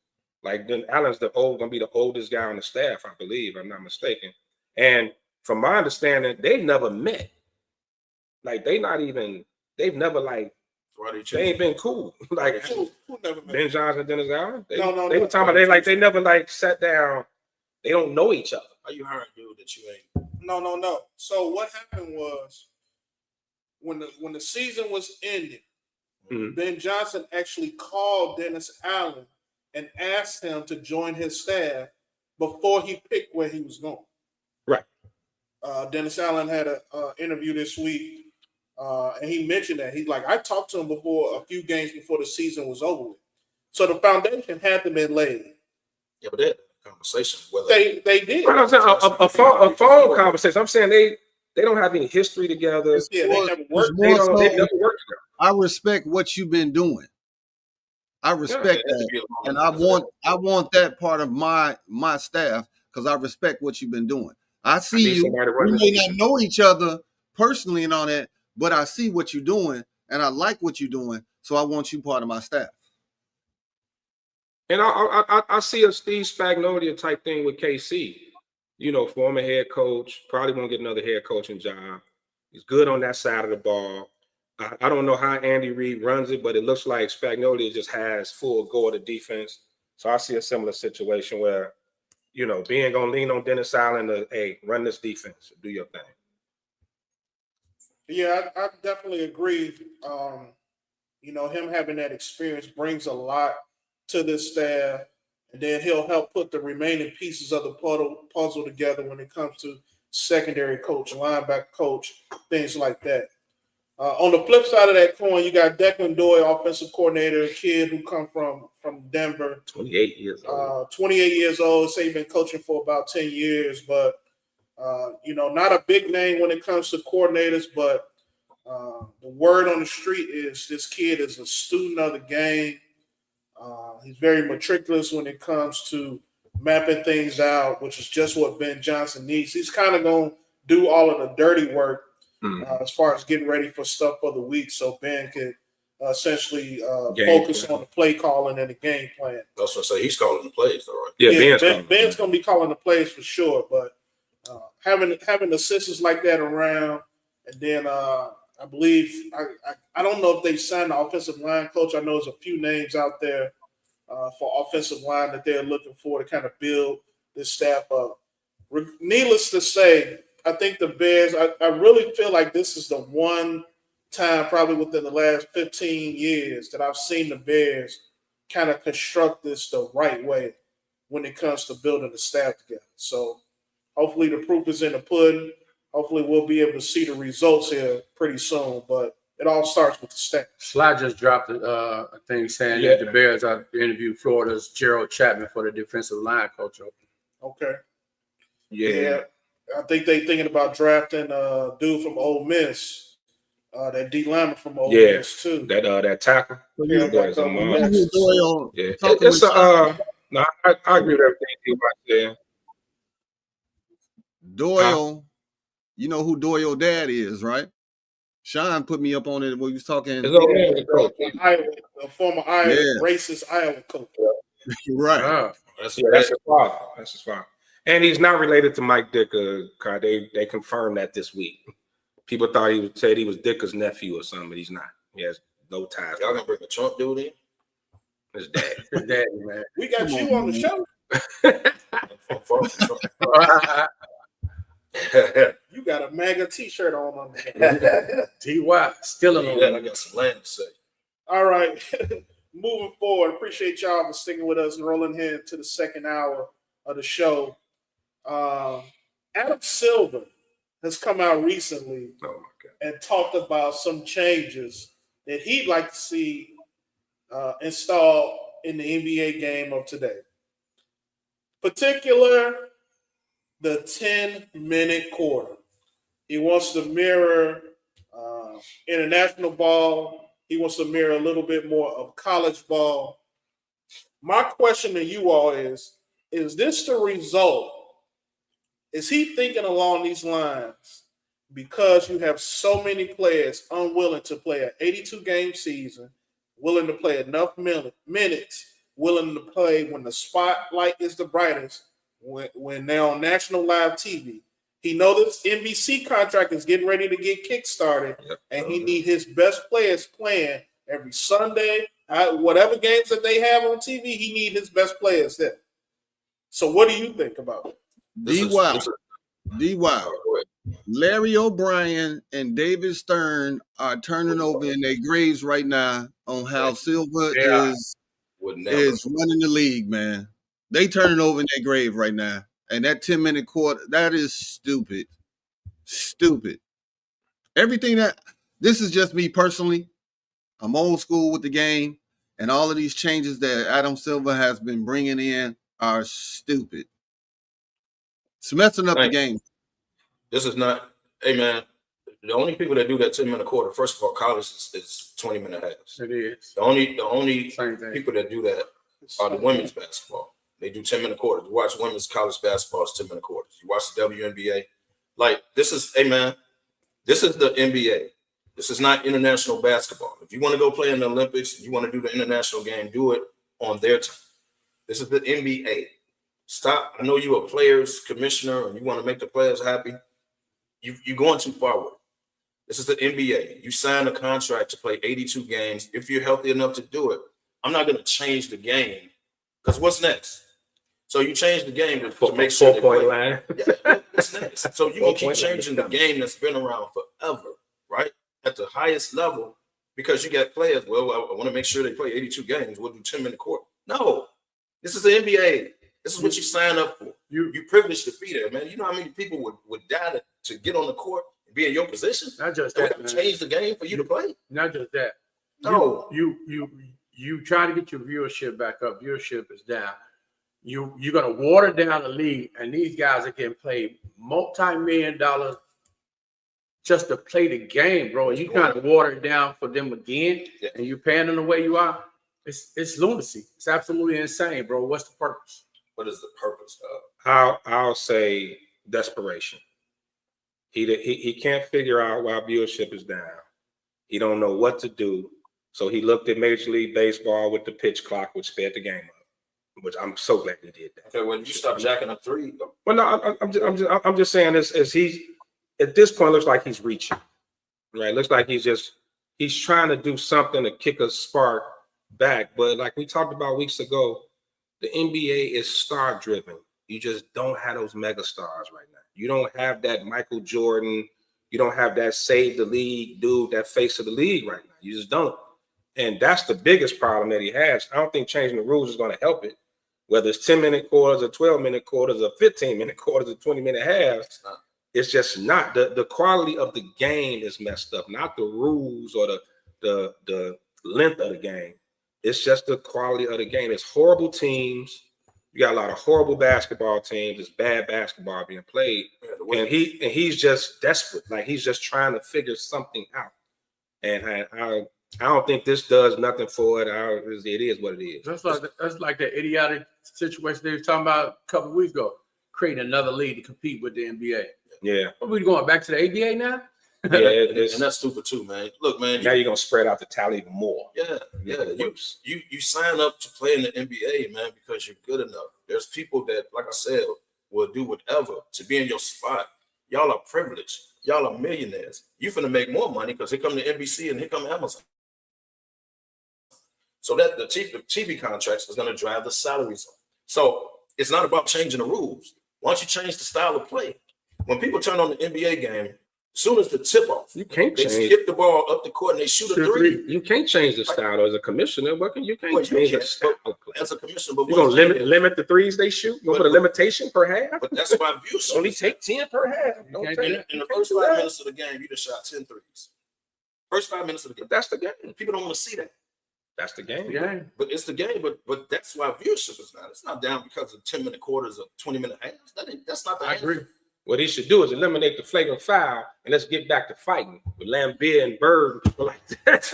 Like Allen's going to be the oldest guy on the staff, I believe, if I'm not mistaken. And from my understanding, they've never met. Like they've never like, they ain't been cool. Like who never met? Ben Johnson and Dennis Allen. They No. were talking about they never like sat down They don't know each other. How you hiring dude that you ain't? No. So what happened was when the season was ending, Ben Johnson actually called Dennis Allen and asked him to join his staff before he picked where he was going. Right. Dennis Allen had an interview this week, and he mentioned that. He's like, I talked to him before a few games before the season was over with. So the foundation had to be laid. Yeah, but that conversation. Whether They did. Right, I'm saying a phone conversation. I'm saying they don't have any history together. Yeah, they never worked. They never worked together. I respect what you've been doing. I respect that, and I want that part of my staff because I respect what you've been doing. I see you. We may not know each other personally and all that, but I see what you're doing, and I like what you're doing. So I want you part of my staff. And I see a Steve Spagnuolo type thing with KC. You know, former head coach, probably won't get another head coaching job. He's good on that side of the ball. I don't know how Andy Reid runs it, but it looks like Spagnuolo just has full go of the defense. So I see a similar situation where, you know, being going to lean on Dennis Allen to, hey, run this defense, do your thing. Yeah, I definitely agree. You know, him having that experience brings a lot to this staff, and then he'll help put the remaining pieces of the puzzle together when it comes to secondary coach, linebacker coach, things like that. On the flip side of that coin, you got Declan Doyle, offensive coordinator, a kid who come from Denver. 28 years old. 28 years old. Say he's been coaching for about 10 years, but, you know, not a big name when it comes to coordinators, but the word on the street is this kid is a student of the game. He's very meticulous when it comes to mapping things out, which is just what Ben Johnson needs. He's kind of going to do all of the dirty work as far as getting ready for stuff for the week, so Ben could essentially focus on the play calling and the game plan. I was going to say he's calling the plays, though, right? Yeah, Ben's going to be calling the plays for sure, but having assistants like that around, and then I believe I don't know if they signed the offensive line coach. I know there's a few names out there for offensive line that they're looking for to kind of build this staff up. Needless to say, I think the Bears, I really feel like this is the one time probably within the last 15 years that I've seen the Bears kind of construct this the right way when it comes to building the staff together. So hopefully the proof is in the pudding. Hopefully we'll be able to see the results here pretty soon, but it all starts with the staff. Sly just dropped a thing saying that the Bears are interviewing Florida's Gerald Chapman for the defensive line coach. Okay. Yeah. I think they're thinking about drafting a dude from Ole Miss, that D lineman from Ole Miss too. That tackle. Yeah, Doyle, yeah. It's no, I agree with everything you said. Doyle, you know who Doyle dad is, right? Sean put me up on it when he was talking. A former racist Iowa coach. Right. That's his father. That's his father. And he's not related to Mike Dicker. They confirmed that this week. People thought he said he was Dicker's nephew or something, but he's not. He has no ties. Y'all gonna bring a Trump dude in? His dad. His daddy, man. We got you on the show. You got a MAGA t-shirt on T.Y. still in I got some land to say. All right. Moving forward, appreciate y'all for sticking with us and rolling here to the second hour of the show. Adam Silver has come out recently and talked about some changes that he'd like to see installed in the NBA game of today. Particular, the 10-minute quarter. He wants to mirror international ball. He wants to mirror a little bit more of college ball. My question to you all is this the result? Is he thinking along these lines because you have so many players unwilling to play an 82-game season, willing to play enough minutes, willing to play when the spotlight is the brightest, when they're on national live TV? He knows this NBC contract is getting ready to get kickstarted, and he needs his best players playing every Sunday. Whatever games that they have on TV, he needs his best players there. So what do you think about it? D-Wow. Larry O'Brien and David Stern are turning over in their graves right now on how Silver is running the league, man. They turning over in their grave right now. And that 10-minute quarter, that is stupid. Stupid. This is just me personally. I'm old school with the game, and all of these changes that Adam Silver has been bringing in are stupid. It's messing up the game. This is not, hey man, the only people that do that 10-minute quarter, first of all, college is 20-minute halves. It is. The only people that do that are the women's basketball. They do 10-minute quarters. You watch women's college basketball, it's 10-minute quarters. You watch the WNBA. Like, this is, hey man, this is the NBA. This is not international basketball. If you want to go play in the Olympics, you want to do the international game, do it on their time. This is the NBA. Stop. I know you're a players commissioner and you want to make the players happy. You're going too far with it. This is the NBA. You sign a contract to play 82 games. If you're healthy enough to do it, I'm not going to change the game because what's next? So you change the game to make sure they play. Line. Yeah, what's next? So you're going to keep changing the game that's been around forever, right? At the highest level because you got players. Well, I want to make sure they play 82 games. We'll do 10-minute court. No, this is the NBA. This is what you sign up for. You privileged to be there, man. You know how many people would die to get on the court and be in your position? Not just that. Change the game for you to play. Not just that. No. You try to get your viewership back up. Viewership is down. You're gonna water down the league, and these guys are getting paid multi-million-dollar just to play the game, bro. And you kind of water it down for them again, and you're paying them the way you are. It's lunacy. It's absolutely insane, bro. What's the purpose? What is the purpose of? I'll say desperation. He can't figure out why viewership is down. He don't know what to do. So he looked at Major League Baseball with the pitch clock, which sped the game up. Which I'm so glad he did that. Okay, when you stop jacking up three. Well, no, I'm just saying this as he's at this point looks like he's reaching. Right, looks like he's trying to do something to kick a spark back. But like we talked about weeks ago, the NBA is star driven. You just don't have those mega stars right now. You don't have that Michael Jordan. You don't have that save the league dude, that face of the league right now. You just don't. And that's the biggest problem that he has. I don't think changing the rules is going to help it. Whether it's 10-minute quarters or 12-minute quarters or 15-minute quarters or 20-minute halves, it's just not. The quality of the game is messed up, not the rules or the length of the game. It's just the quality of the game. It's horrible teams. You got a lot of horrible basketball teams. It's bad basketball being played, and he's just desperate. Like he's just trying to figure something out. And I don't think this does nothing for it. It is what it is. That's like the idiotic situation they were talking about a couple of weeks ago, creating another league to compete with the NBA. Yeah, are we going back to the ABA now? Yeah, and that's stupid too, man. Look, man. Now you're gonna spread out the tally even more. Yeah. You sign up to play in the NBA, man, because you're good enough. There's people that, like I said, will do whatever to be in your spot. Y'all are privileged. Y'all are millionaires. You finna make more money because here come the NBC and here come Amazon. So that the TV contracts is gonna drive the salaries up. So it's not about changing the rules. Why don't you change the style of play? When people turn on the NBA game, as soon as the tip off, you can't they skip the ball up the court and they shoot a three. You can't change the style as a commissioner. You can't change the style of play. As a commissioner, but you're gonna limit the threes they shoot. You're gonna put a limitation per half. But that's why viewership only take 10 per half. In the first 5 minutes of the game, you just shot 10 threes. First 5 minutes of the game. But that's the game. People don't want to see that. That's the game. But it's the game. But that's why viewership is not. It's not down because of 10-minute quarters or 20-minute halves. That's not the I agree. What he should do is eliminate the flagrant foul and let's get back to fighting with Lambeer and Bird and people like that.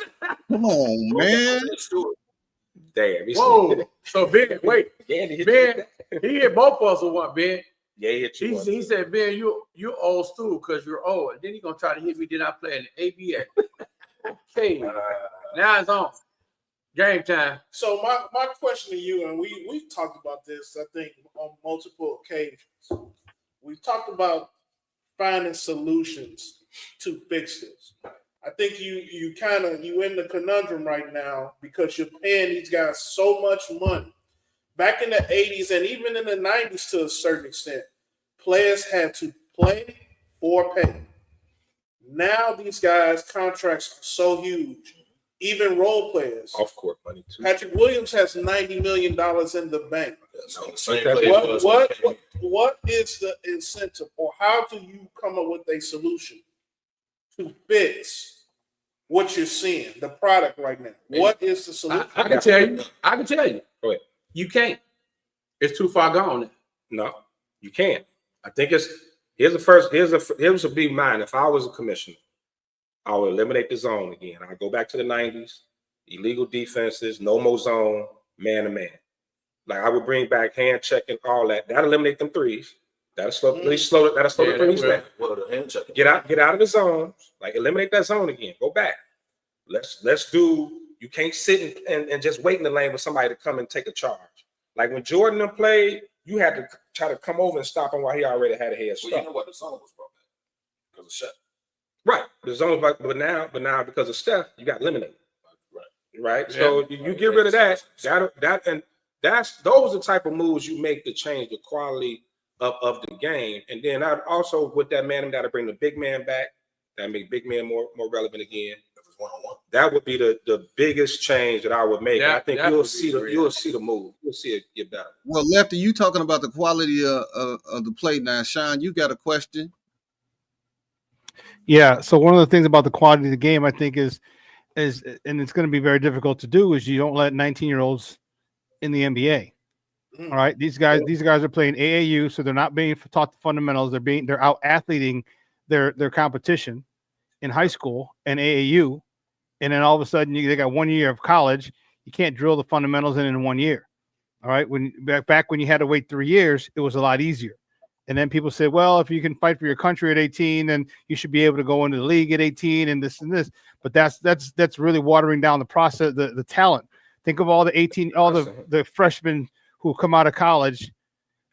Come on, man. Damn. Whoa. So Ben, wait. Ben, he hit both of us with one, Ben. Yeah, he hit you. He said, Ben, you're old school because you're old. And then he's gonna try to hit me. Did I play in the ABA? Okay. Now it's on. Game time. So my question to you, and we've talked about this, I think, on multiple occasions. We talked about finding solutions to fix this. I think you in the conundrum right now because you're paying these guys so much money back in the 80s and even in the 90s to a certain extent, players had to play for pay. Now these guys' contracts are so huge, even role players. Off court money too. Patrick Williams has $90 million in the bank. What is the incentive, or how do you come up with a solution to fix what you're seeing, the product right now? What is the solution? I can tell you. I can tell you. Go ahead. You can't. It's too far gone. No, you can't. I think here's a big mine. If I was a commissioner, I would eliminate the zone again. I'd go back to the 90s, illegal defenses, no more zone, man to man. Like I would bring back hand checking, all that. That'll eliminate them threes. That'll slow the threes down. Get out of the zones. Like eliminate that zone again. Go back. Let's do. You can't sit and just wait in the lane for somebody to come and take a charge. Like when Jordan and played, you had to try to come over and stop him while he already had a head start. Well, you know what? The zone was brought back because of Shaq. Right. The zone's back, but now because of Steph, you got eliminated. Right. Yeah. So you get rid of that. Those are the type of moves you make to change the quality of the game. And then I'd also with that man, got to bring the big man back. That make big man more relevant again. One-on-one. That would be the biggest change that I would make. I think you'll see the move. You'll see it get better. Well, Lefty, you talking about the quality of the play now. Sean, you got a question? Yeah. So one of the things about the quality of the game, I think, is and it's going to be very difficult to do, is you don't let 19-year-olds in the NBA. All right. These guys are playing AAU, so they're not being taught the fundamentals. They're out athleting their competition in high school and AAU. And then all of a sudden they got 1 year of college. You can't drill the fundamentals in 1 year. All right. Back when you had to wait 3 years, it was a lot easier. And then people said, well, if you can fight for your country at 18, then you should be able to go into the league at 18 and this and this. But that's really watering down the process, the talent. Think of all the 18, all the freshmen who come out of college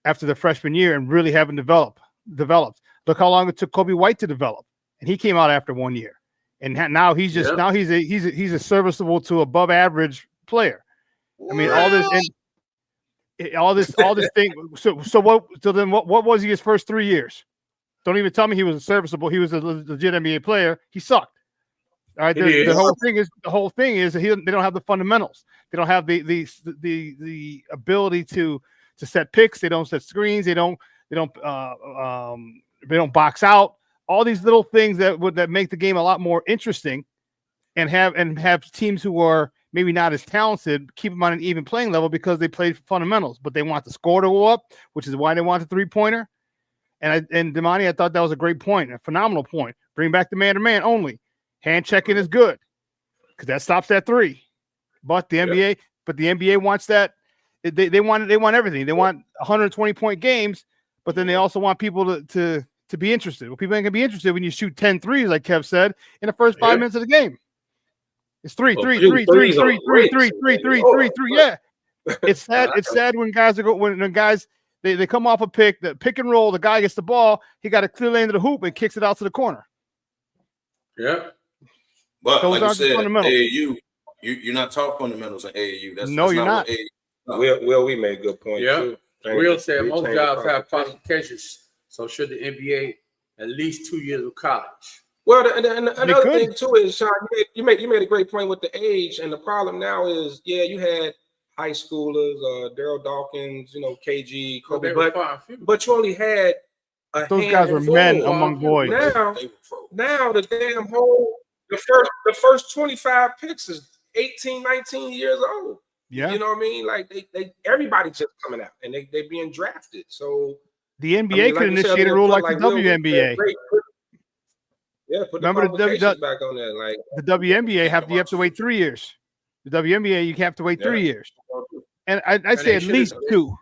after their freshman year and really haven't developed. Look how long it took Kobe White to develop, and he came out after 1 year. And now he's a serviceable to above average player. I mean, all this thing. So then what was he his first 3 years? Don't even tell me he was serviceable. He was a legit NBA player. He sucked. All right. The whole thing is they don't have the fundamentals. They don't have the ability to set picks. They don't set screens. They don't box out. All these little things that make the game a lot more interesting, and have teams who are maybe not as talented keep them on an even playing level because they play fundamentals, but they want the score to go up, which is why they want the 3-pointer. And Damani, I thought that was a great point, a phenomenal point. Bring back the man-to-man only. Hand checking is good because that stops at 3. But the NBA wants that. They want everything. They want 120-point games, but then they also want people to be interested. Well, people ain't gonna be interested when you shoot 10 threes, like Kev said, in the first 5 minutes of the game. It's 3. Yeah, it's sad. It's sad when guys they come off a pick, the pick and roll. The guy gets the ball. He got a clear lane to the hoop and kicks it out to the corner. Yeah, but like you said, AAU, you're not taught fundamentals in AAU. That's you're not. Well, we made a good point. Yeah, too. Will said most jobs have qualifications. So should the NBA at least 2 years of college? Well, and another thing too is, Sean, you made a great point with the age, and the problem now is, you had high schoolers, Daryl Dawkins, KG, Kobe, but you only had those guys were men among boys. Now the damn the first 25 picks is 18, 19 years old. Yeah, you know what I mean? Like they everybody just coming out and they being drafted. So the NBA could initiate a rule like the WNBA. Put remember the back on that. Like the WNBA you have to wait 3 years. The WNBA you have to wait 3 years, and I say at least 2.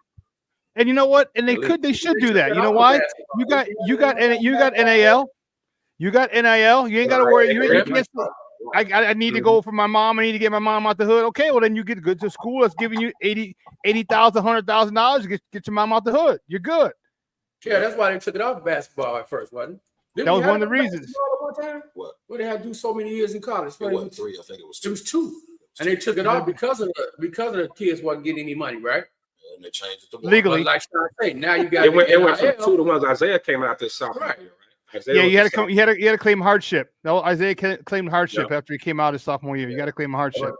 And you know what? And they should do that. You know why? You got NIL. You got NIL. You ain't got to worry. You can't. I need to go for my mom. I need to get my mom out the hood. Okay, well then you get good to school that's giving you $80,000, $100,000 to get your mom out the hood. You're good. Yeah, that's why they took it off basketball at first, wasn't it? That was one of the reasons. What? Well, they had to do so many years in college. It wasn't 3. I think it was 2. It was 2, and they took it off because of the kids wasn't getting any money, right? and they changed it to one. Legally. But like Sean say, now you got It went from NIL. 2 to 1. Isaiah came out this sophomore Right. year, right? Isaiah Yeah, was you had the to come. You had to claim hardship. No, Isaiah claimed hardship Yeah. after he came out his sophomore year. You got to claim a hardship.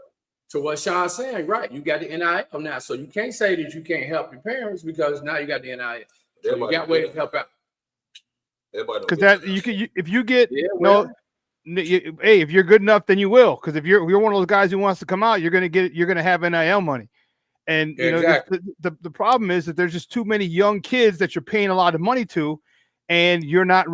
To what Sean's saying, right? You got the NIL now, so you can't say that you can't help your parents because now you got the NIL. So you got ways to help out. Because that you can, if you get well, hey, if you're good enough, then you will. Because if you're one of those guys who wants to come out, you're gonna have NIL money. And you exactly. know the problem is that there's just too many young kids that you're paying a lot of money to, and they're not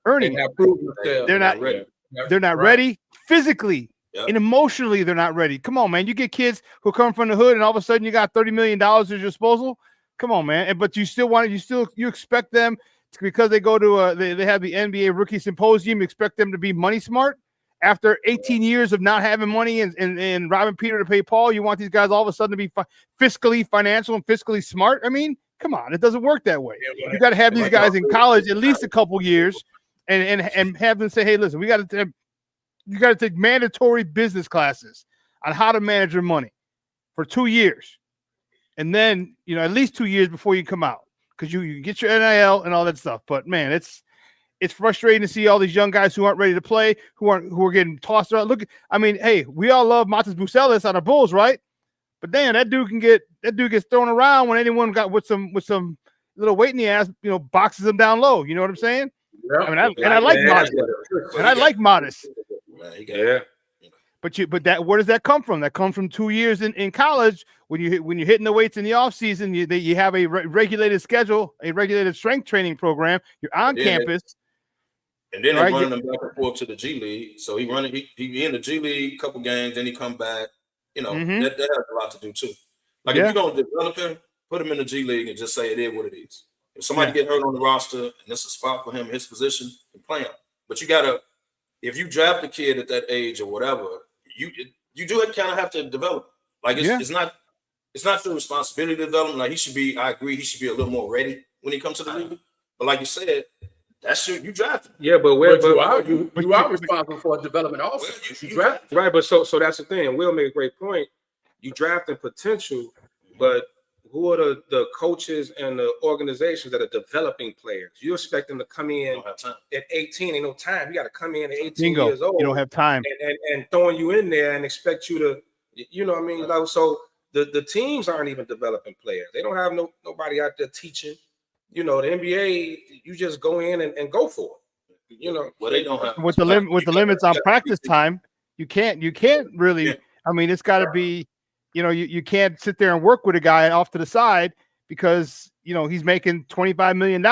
earning it. They're not ready. They're not ready physically. Yep. And emotionally, they're not ready. Come on, man. You get kids who come from the hood, and all of a sudden you got $30 million at your disposal. Come on, man. But you still you expect them to, because they go to they have the NBA rookie symposium, you expect them to be money smart after 18 years of not having money and robbing Peter to pay Paul. You want these guys all of a sudden to be fiscally financial and fiscally smart? I mean, come on, it doesn't work that way. You got to have these guys in college at least a couple years, and have them say, hey, listen, you got to take mandatory business classes on how to manage your money for 2 years. And then, at least 2 years before you come out, because you get your NIL and all that stuff. But man, it's frustrating to see all these young guys who aren't ready to play, who are getting tossed around. Look, I mean, hey, we all love Matas Bucelis on the Bulls, right? But damn, that dude gets thrown around when anyone got with some little weight in the ass, boxes him down low. You know what I'm saying? Yeah. I mean, I like Matas, and I like Matas. Yeah. But where does that come from? That comes from 2 years in college when you're hitting the weights in the off season. You have a regulated schedule, a regulated strength training program. You're on campus, and then they're running them back and forth to the G League. So he in the G League a couple games, then he come back. That has a lot to do too. Like if you don't develop him, put him in the G League and just say it is what it is. If somebody get hurt on the roster and it's a spot for him, his position, and play him. But you gotta, if you draft a kid at that age or whatever, you do kind of have to develop. Like it's not your responsibility to develop him. Like I agree, he should be a little more ready when he comes to the league. But like you said, that's you drafted. Yeah, but you are responsible for development also. You draft. Right, but so that's the thing. Will made a great point. You drafting potential, but who are the coaches and the organizations that are developing players? You expect them to come in at 18, ain't no time. You got to come in at 18 years old. You don't have time. And throwing you in there and expect you to, you know what I mean? Like, so the teams aren't even developing players. They don't have nobody out there teaching. The NBA, you just go in and go for it. Well, they don't have with the limits on practice time. You can't really. Yeah. I mean, it's got to be. You can't sit there and work with a guy off to the side because he's making $25 million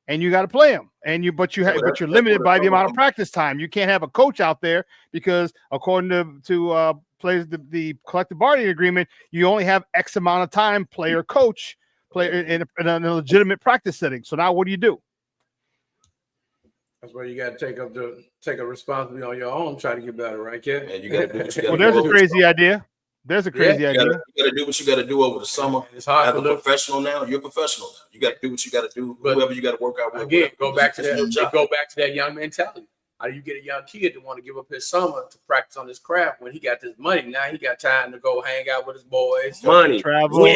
and you got to play him. But you're limited by the amount of practice time. You can't have a coach out there because according to players the collective bargaining agreement, you only have X amount of time player in a legitimate practice setting. So now what do you do? That's where you got to take a responsibility on your own, try to get better, right, kid? And you got to do what you got to do. Well, there's a crazy idea. There's a crazy idea. You got to do what you got to do over the summer. It's hard as a professional now. You're a professional now. You got to do what you got to do. But whoever you got to work out with. Again, go back to that young mentality. How do you get a young kid to want to give up his summer to practice on his craft when he got this money? Now he got time to go hang out with his boys, money, travel,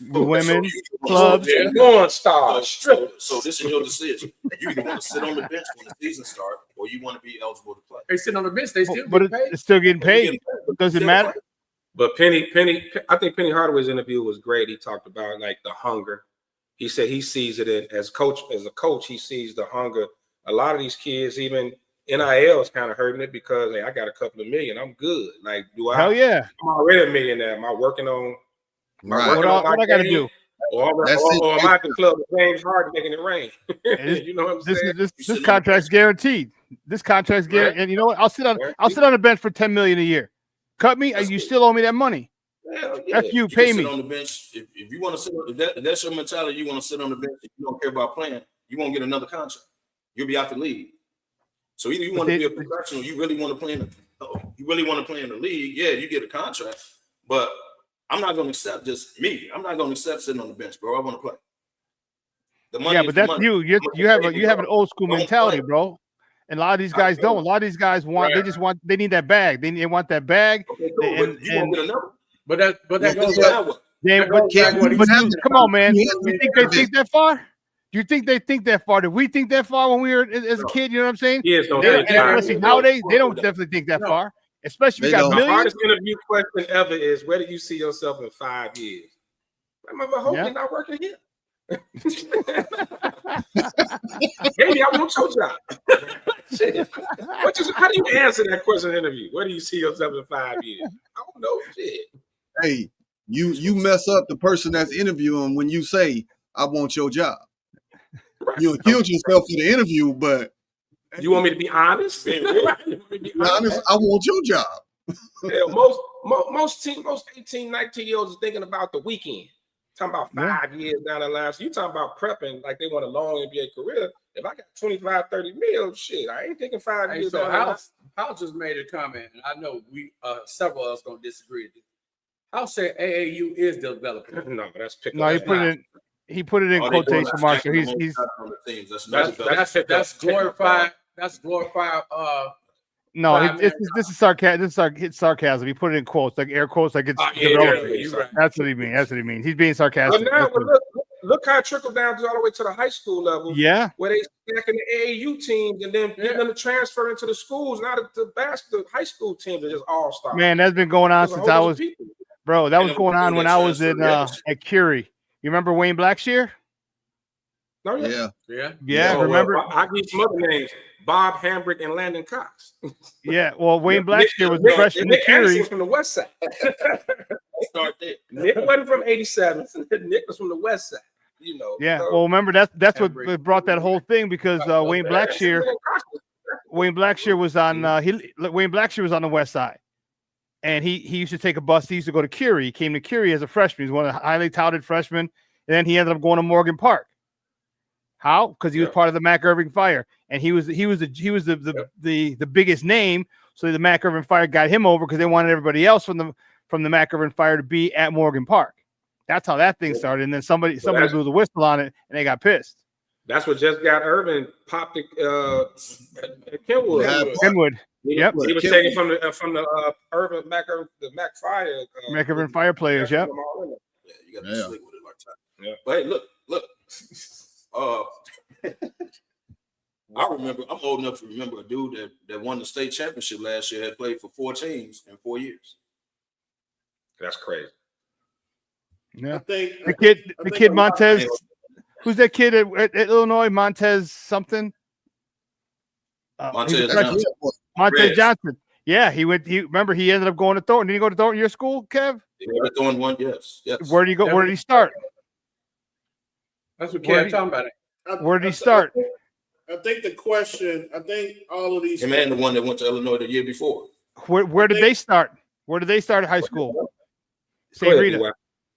women, clubs, porn stars. So this is your decision. You either want to sit on the bench when the season starts, or you want to be eligible to play. They sit on the bench. They still but it's still getting paid. Does it matter? But Penny, I think Penny Hardaway's interview was great. He talked about like the hunger. He said he sees it as a coach, he sees the hunger. A lot of these kids, even NIL is kind of hurting it because I got a couple of million. I'm good. Like, Hell yeah. I'm already a millionaire. Am I working on what I got to do? Or am I at the club with James Harden making it rain? You know what I'm saying? This contract's guaranteed. This contract's guaranteed. Right. And you know what? I'll sit on the bench for $10 million a year. Cut me, and you still owe me that money. F you, pay me. On the bench. If you want to sit, if that's your mentality, you want to sit on the bench. If you don't care about playing, you won't get another contract. You'll be out the league. So either you want to be a professional, you really want to play in the league. Yeah, you get a contract, but I'm not going to accept just me. I'm not going to accept sitting on the bench, bro. I want to play. The money but that's money. You have an old school mentality, bro. And a lot of these guys don't. A lot of these guys they need that bag. They want that bag. Okay, cool, but you won't get another. But that goes back. Damn, But come on, man. You You think they think that far? Do you think they think that far? Did we think that far when we were as a kid? You know what I'm saying? Kids don't They think don't, far. honestly, nowadays they don't definitely think that far. Especially if They you got don't. The millions. hardest interview question ever is, where do you see yourself in 5 years? I remember hoping Yeah. you're not working here. Maybe I want your job. Shit. How do you answer that question in an interview? Where do you see yourself in 5 years? I don't know. Shit. Hey, you mess up the person that's interviewing when you say, I want your job. You killed yourself for the interview, but You want me to be honest? be honest, I want your job. Hell, most 18, 19-year-olds are thinking about the weekend. Talking about 5 years down the line. So you talking about prepping like they want a long NBA career. If I got 25, 30 mil, shit, I ain't thinking 5 years. So House just made a comment, and I know we several of us gonna disagree with this. House said AAU is developing. No, that's picking. No, he put it in quotation marks. So he's that's glorified. That's glorified. no, this is sarcasm. It's sarcasm. He put it in quotes, like air quotes, like it's developing. Right. That's what he means. That's what he means. He's being sarcastic. But now, look how it trickled down all the way to the high school level. Yeah, where they stacking the AAU teams and then getting them to transfer into the schools. Now the high school teams are just all stars. man, that's been going on since I was, bro. That was going on when I was in at Curie. You remember Wayne Blackshear? No, Yeah. Remember? I give some other names: Bob Hambrick and Landon Cox. Yeah. Well, Wayne Blackshear was the freshman at Curie from the West Side. Start there. Nick wasn't from '87. Nick was from the West Side. You know. Yeah. So, Well, remember that's what brought that whole thing because Wayne Blackshear was on Wayne Blackshear was on the West Side, and he used to take a bus. He used to go to Curie. He came to Curie as a freshman. He's one of the highly touted freshmen, and then he ended up going to Morgan Park. How? Because he was part of the Mac Irving Fire, and he was the biggest name. So the Mac Irving Fire got him over because they wanted everybody else from the Mac Irving Fire to be at Morgan Park. That's how that thing started. And then somebody blew the whistle on it, and they got pissed. That's what just got Irving popped at Kenwood. Kenwood. Yep. He was taken from the Irving Mac Fire. Mac Irving Fire players. Yep. Yeah, you got to be slick with it like that. Yeah. But hey, look. I remember. I'm old enough to remember a dude that won the state championship last year had played for 4 teams in 4 years. That's crazy. Yeah. The kid Montez. Who's that kid at Illinois? Montez something. Montez Johnson. Yeah, he remember he ended up going to Thornton. Did he go to Thornton? Your school, Kev? He went to Thornton one. Yes. Where did he go? Where did he start? That's what Kev talking about. Where did he start? I think all of these. The man, the one that went to Illinois the year before. Where did they start? Where did they start at high school? St. Rita.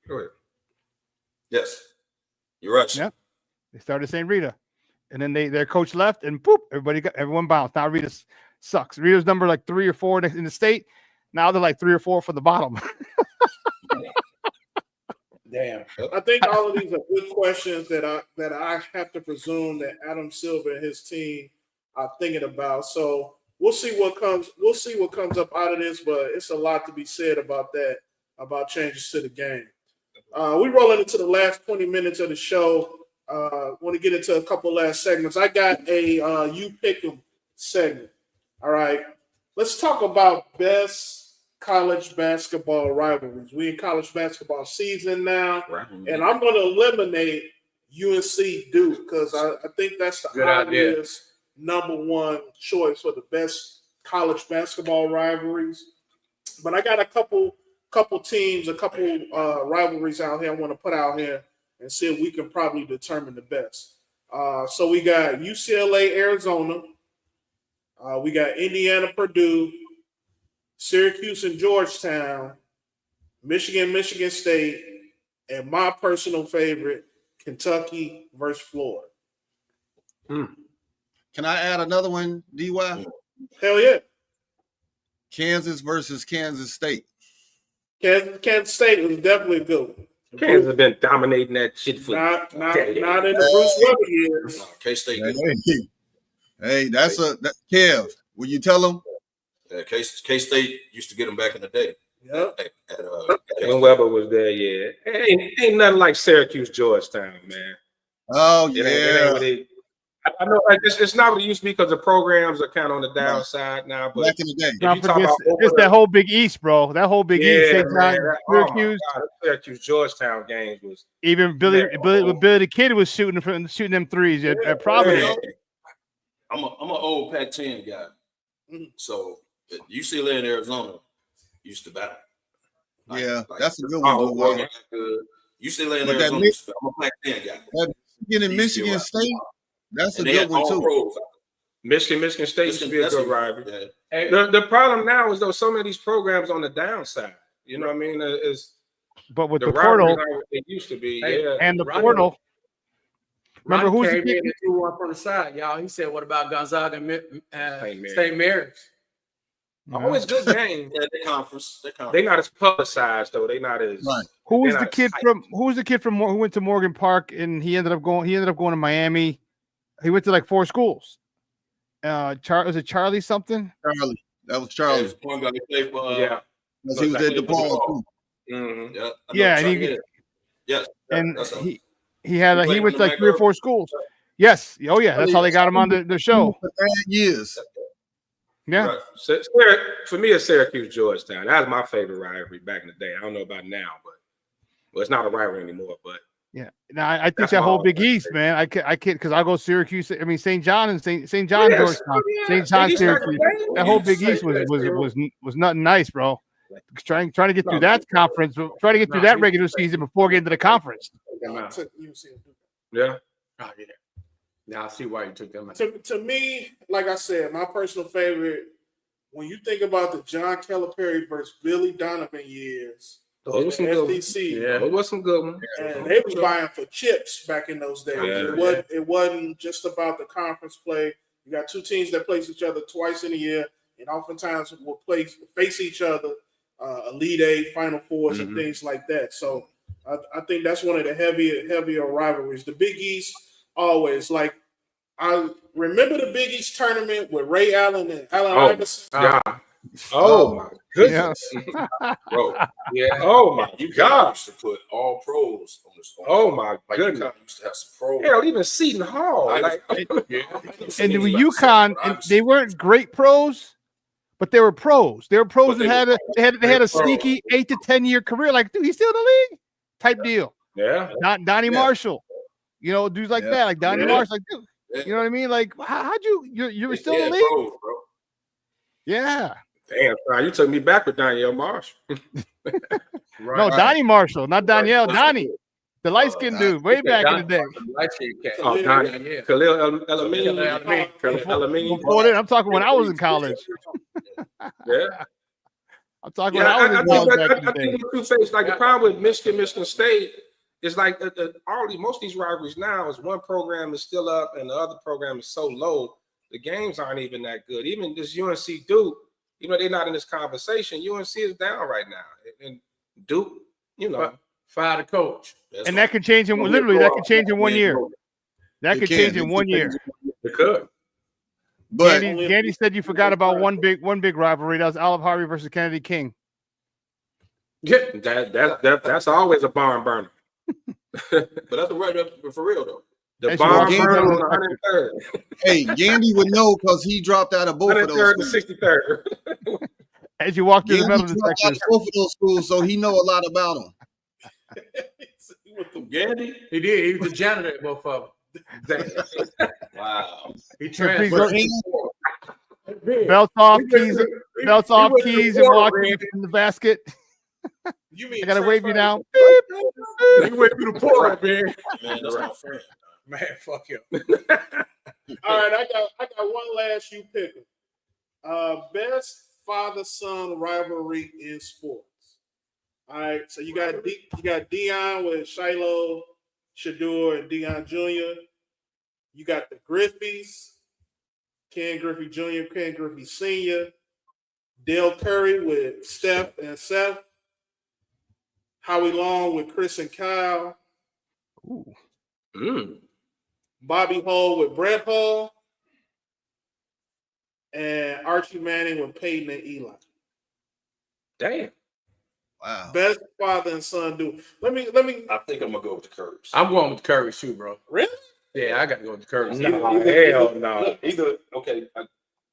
Go ahead. Yes, you're right. Yeah, they started St. Rita, and then their coach left, and poop, everyone bounced. Now Rita sucks. Rita's number like 3 or 4 in the state. Now they're like 3 or 4 for the bottom. Damn. I think all of these are good questions that I have to presume that Adam Silver and his team are thinking about. So we'll see what comes up out of this, but it's a lot to be said about that, about changes to the game. We rolling into the last 20 minutes of the show. Want to get into a couple last segments. I got a you pick 'em segment. All right. Let's talk about best college basketball rivalries. We in college basketball season now, right. And I'm going to eliminate UNC Duke because I think that's the obvious number one choice for the best college basketball rivalries. But I got a couple teams, a couple rivalries out here I want to put out here and see if we can probably determine the best. So we got UCLA, Arizona. We got Indiana, Purdue, Syracuse and Georgetown, Michigan State, and my personal favorite, Kentucky versus Florida. Can I add another one, DY? Hell yeah. Kansas versus Kansas State. Kansas State was definitely a good one. Kansas has been dominating that shit for not in the Bruce Weber years. K-State. Hey, that's Kev. Will you tell them? K-State used to get them back in the day. Yep. When Weber was there, yeah. Ain't nothing like Syracuse, Georgetown, man. Oh It yeah, ain't what it. I know it's not what it used to be because the programs are kind of on the downside now. But back in the day. if Not you for talk about just that whole Big East, bro. That whole Big East. yeah, St. man. John, Oh my Syracuse. God, the Syracuse Georgetown games was Even Billy the Kid was shooting them threes at Providence. I'm an old Pac-10 guy. So UCLA and Arizona used to battle. That's a good one. UCLA and But that Arizona used to battle. I'm a Pac-10 guy. Michigan and Michigan State, that's a good one too. Pros. Michigan State used to be a good rivalry. Yeah. Hey, the problem now is though some of these programs on the downside. You know what I mean? But with the the portal, rivalries aren't what they used to be. Yeah, and the portal. Remember who's came in and threw one from the side, y'all. He said, "What about Gonzaga and St. Mary's?" Always good game. Yeah, the conference. They not as publicized though. They not as. Right. Who was the kid from who went to Morgan Park and he ended up going to Miami? He went to like 4 schools. Was it Charlie something? Charlie. That was Charlie. Yeah. Because he was at DePaul too. Mm-hmm. Yeah, and he went to like 3 or 4 schools. Yes. Oh yeah, that's how they got him on the show. For 3 years. Yeah. Right. So, for me, it's Syracuse Georgetown. That was my favorite rivalry back in the day. I don't know about now, but it's not a rivalry anymore. But yeah, now I think that whole Big East, man. I can't because I go Syracuse. I mean St. John and St. John Georgetown, St. John Syracuse. That whole Big East was nothing nice, bro. Trying to get through that conference, trying to get through that regular season before getting to the conference. Yeah. Now I see why you took them out. To me, like I said, my personal favorite, when you think about the John Calipari versus Billy Donovan years, those were some good ones. Yeah, those were some good ones. And they were buying for chips back in those days. It wasn't just about the conference play. You got 2 teams that play each other twice in a year, and oftentimes will face each other, Elite Eight, Final Fours, and things like that. So I think that's one of the heavier rivalries. The Big East. Always. Like, I remember the Big East tournament with Ray Allen and Allen Iverson. Oh my goodness. Yeah. Bro. Yeah. Oh my God. Used to put all pros on the squad. Oh my goodness. Used to have some pros. Hell, even Seton Hall. And with UConn, they weren't great pros, but they were pros. They were pros that had a sneaky 8 to 10 year career. Like, dude, he's still in the league type deal. Yeah. Donnie Marshall. You know, dudes like that, like Donnie Marshall, like, dude, you know what I mean? Like, how'd you were still in the league? Pros, bro. Yeah. Damn, you took me back with Danielle Marshall. No, Donnie Marshall, not Danielle. Donnie, the light skinned dude, way back in the day. Oh, Donnie. Khalil Elamine. Before that, I'm talking when I was in college. Yeah. I'm talking when I was in college back in the day. Like the problem with Michigan State. It's like most of these rivalries now is one program is still up and the other program is so low. The games aren't even that good. Even this UNC Duke, they're not in this conversation. UNC is down right now, and Duke, fire the coach, and that could change in that could change in 1 year. That could change in 1 year. It could. But Gandy said you forgot about one big rivalry. That was Olive Harvey versus Kennedy King. Yeah, that's always a barn burner. But that's right up for real though. The barn burner on the 103rd. Hey, Gandy would know because he dropped out of both of those. 103rd and 63rd. As you walk through the metal detectors. detectors. Both of those schools, so he know a lot about them. Gandy? He did. He was the janitor at both of them. Wow. He transferred. Belts off, keys, and walking from the basket. You mean I gotta wave you now. You went through the portal, man. Man, that's my friend. Man, fuck him. All right, I got one last you pick. Best father-son rivalry in sports. All right, so you got Deion with Shiloh, Shador, and Deion Jr. You got the Griffeys, Ken Griffey Jr., Ken Griffey Sr., Dale Curry with Steph and Seth, Howie Long with Chris and Kyle, Bobby Hull with Brett Hull, and Archie Manning with Peyton and Eli. Damn. Wow. Best father and son duo. Let me. I think I'm gonna go with the Curries. I'm going with the Curries too, bro. Really? Yeah, I got to go with the Curries. Hell no. Either okay.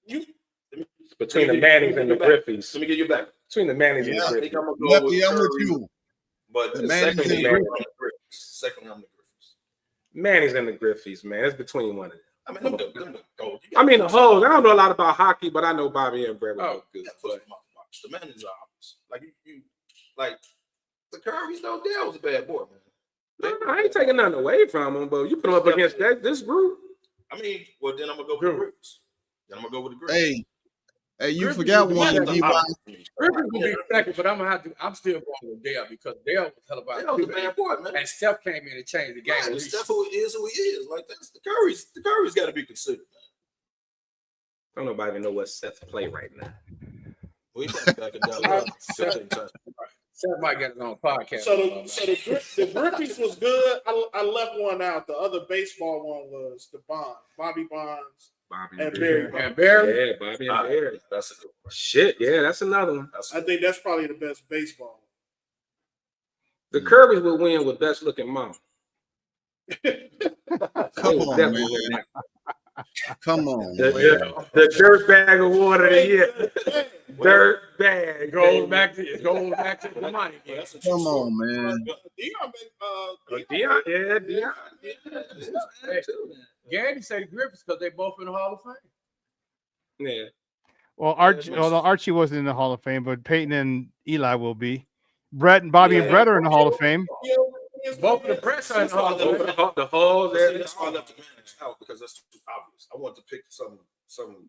You It's between the Mannings and the Griffeys. Let me get you back. Between the Mannings and Yeah, the I Griffeys. think I'm gonna go with Lefty, I'm with Curry, you. but The Mannings secondly, and I'm the the Griffins. Secondly, I'm the Griffins. Mannings and the Griffeys, man. It's between one of them. I mean, them the gold. I mean, the hoes. I don't know a lot about hockey, but I know Bobby and Brett. Oh, good. The Mannings are obvious. Like you, like the Currys. Though Dale was a bad boy, man. No, I ain't taking nothing away from them, but you put them up against this group. I mean, well, then I'm gonna go with the Griffins. Then I'm gonna go with the Griffins. Hey, you Griffins forgot was one. the D-Ron. Griffins will be second, but I'm still going with Dale because Dale was hell about Dale was a bad boy, man. and Steph came in and changed the game. Right, and Steph who is who he is. Like that's the Currys got to be considered, man. Don't nobody even know what Seth play right now. We back in Dallas 15 times. Seth might get his own podcast. So the Griffeys was good. I left one out. The other baseball one was the Bonds, Bobby Bonds, and Barry. And Barry. Yeah, Bobby and Barry. That's a good one. Shit, yeah, that's another one. I think that's probably the best baseball. The Kirby's will win with best looking mom. Come on, man. Come on. The dirt bag award of the year. Dirt bag Goes back to the money. Yeah. Come on, man. Dion, Dion. Gandhi said the Griffins because they both in the Hall of Fame. Yeah. Well, Archie wasn't in the Hall of Fame, but Peyton and Eli will be. Brett and Bobby and Brett are in the Hall of Fame. Both of the press are in the Hall of Fame. The holes there. That's why I left the Mannings out because that's too obvious. I wanted to pick some.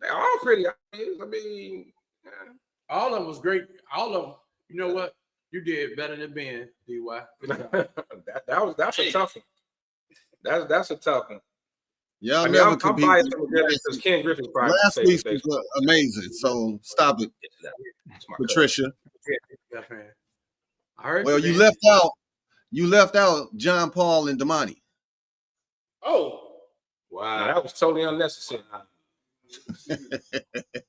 They're all pretty obvious. I mean, yeah. All of them was great. All of them. You know what? You did better than Ben, DY. That's a tough one. That's a tough one. Y'all I mean, never I'm compete. biased because Ken Griffin probably Last week was amazing. So stop it, Patricia. I heard Well, you left out John Paul and Damani. Oh, wow, that was totally unnecessary.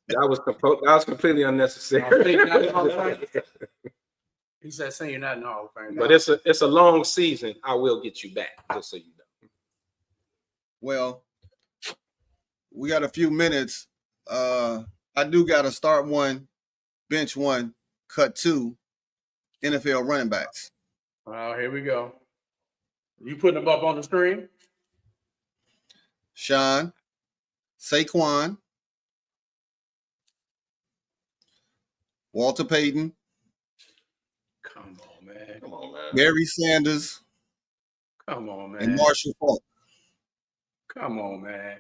that was completely unnecessary. He said, "Saying you're not in the Hall of Fame." But it's a long season. I will get you back, just so you know. Well, we got a few minutes. I do got to start one, bench one, cut two, NFL running backs. Oh, here we go. You putting them up on the screen? Sean, Saquon, Walter Payton. Come on, man. Barry Sanders. Come on, man. And Marshall Faulk. Come on, man.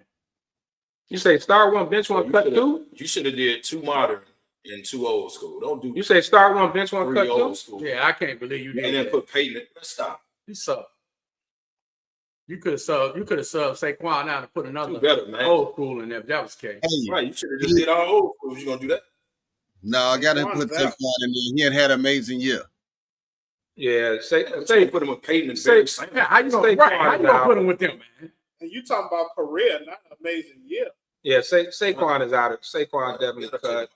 You say start one, bench one, cut two? You should have did two modern and two old school. Don't do. You say start one, bench one, cut old two? school. Yeah, I can't believe you did. And then that. put Peyton. Let's stop. You suck. You could have subbed Saquon out and put another better, man. old school in there. If that was the case. Hey, Right, you should have just did all old schools. You gonna do that? no, I got to put Saquon in there. He had an amazing year. Yeah, say Put him with Peyton and Barry. Yeah, how you gonna put him with them, man? and you talking about career, not an amazing year. Yeah, Saquon is out. Saquon definitely cut.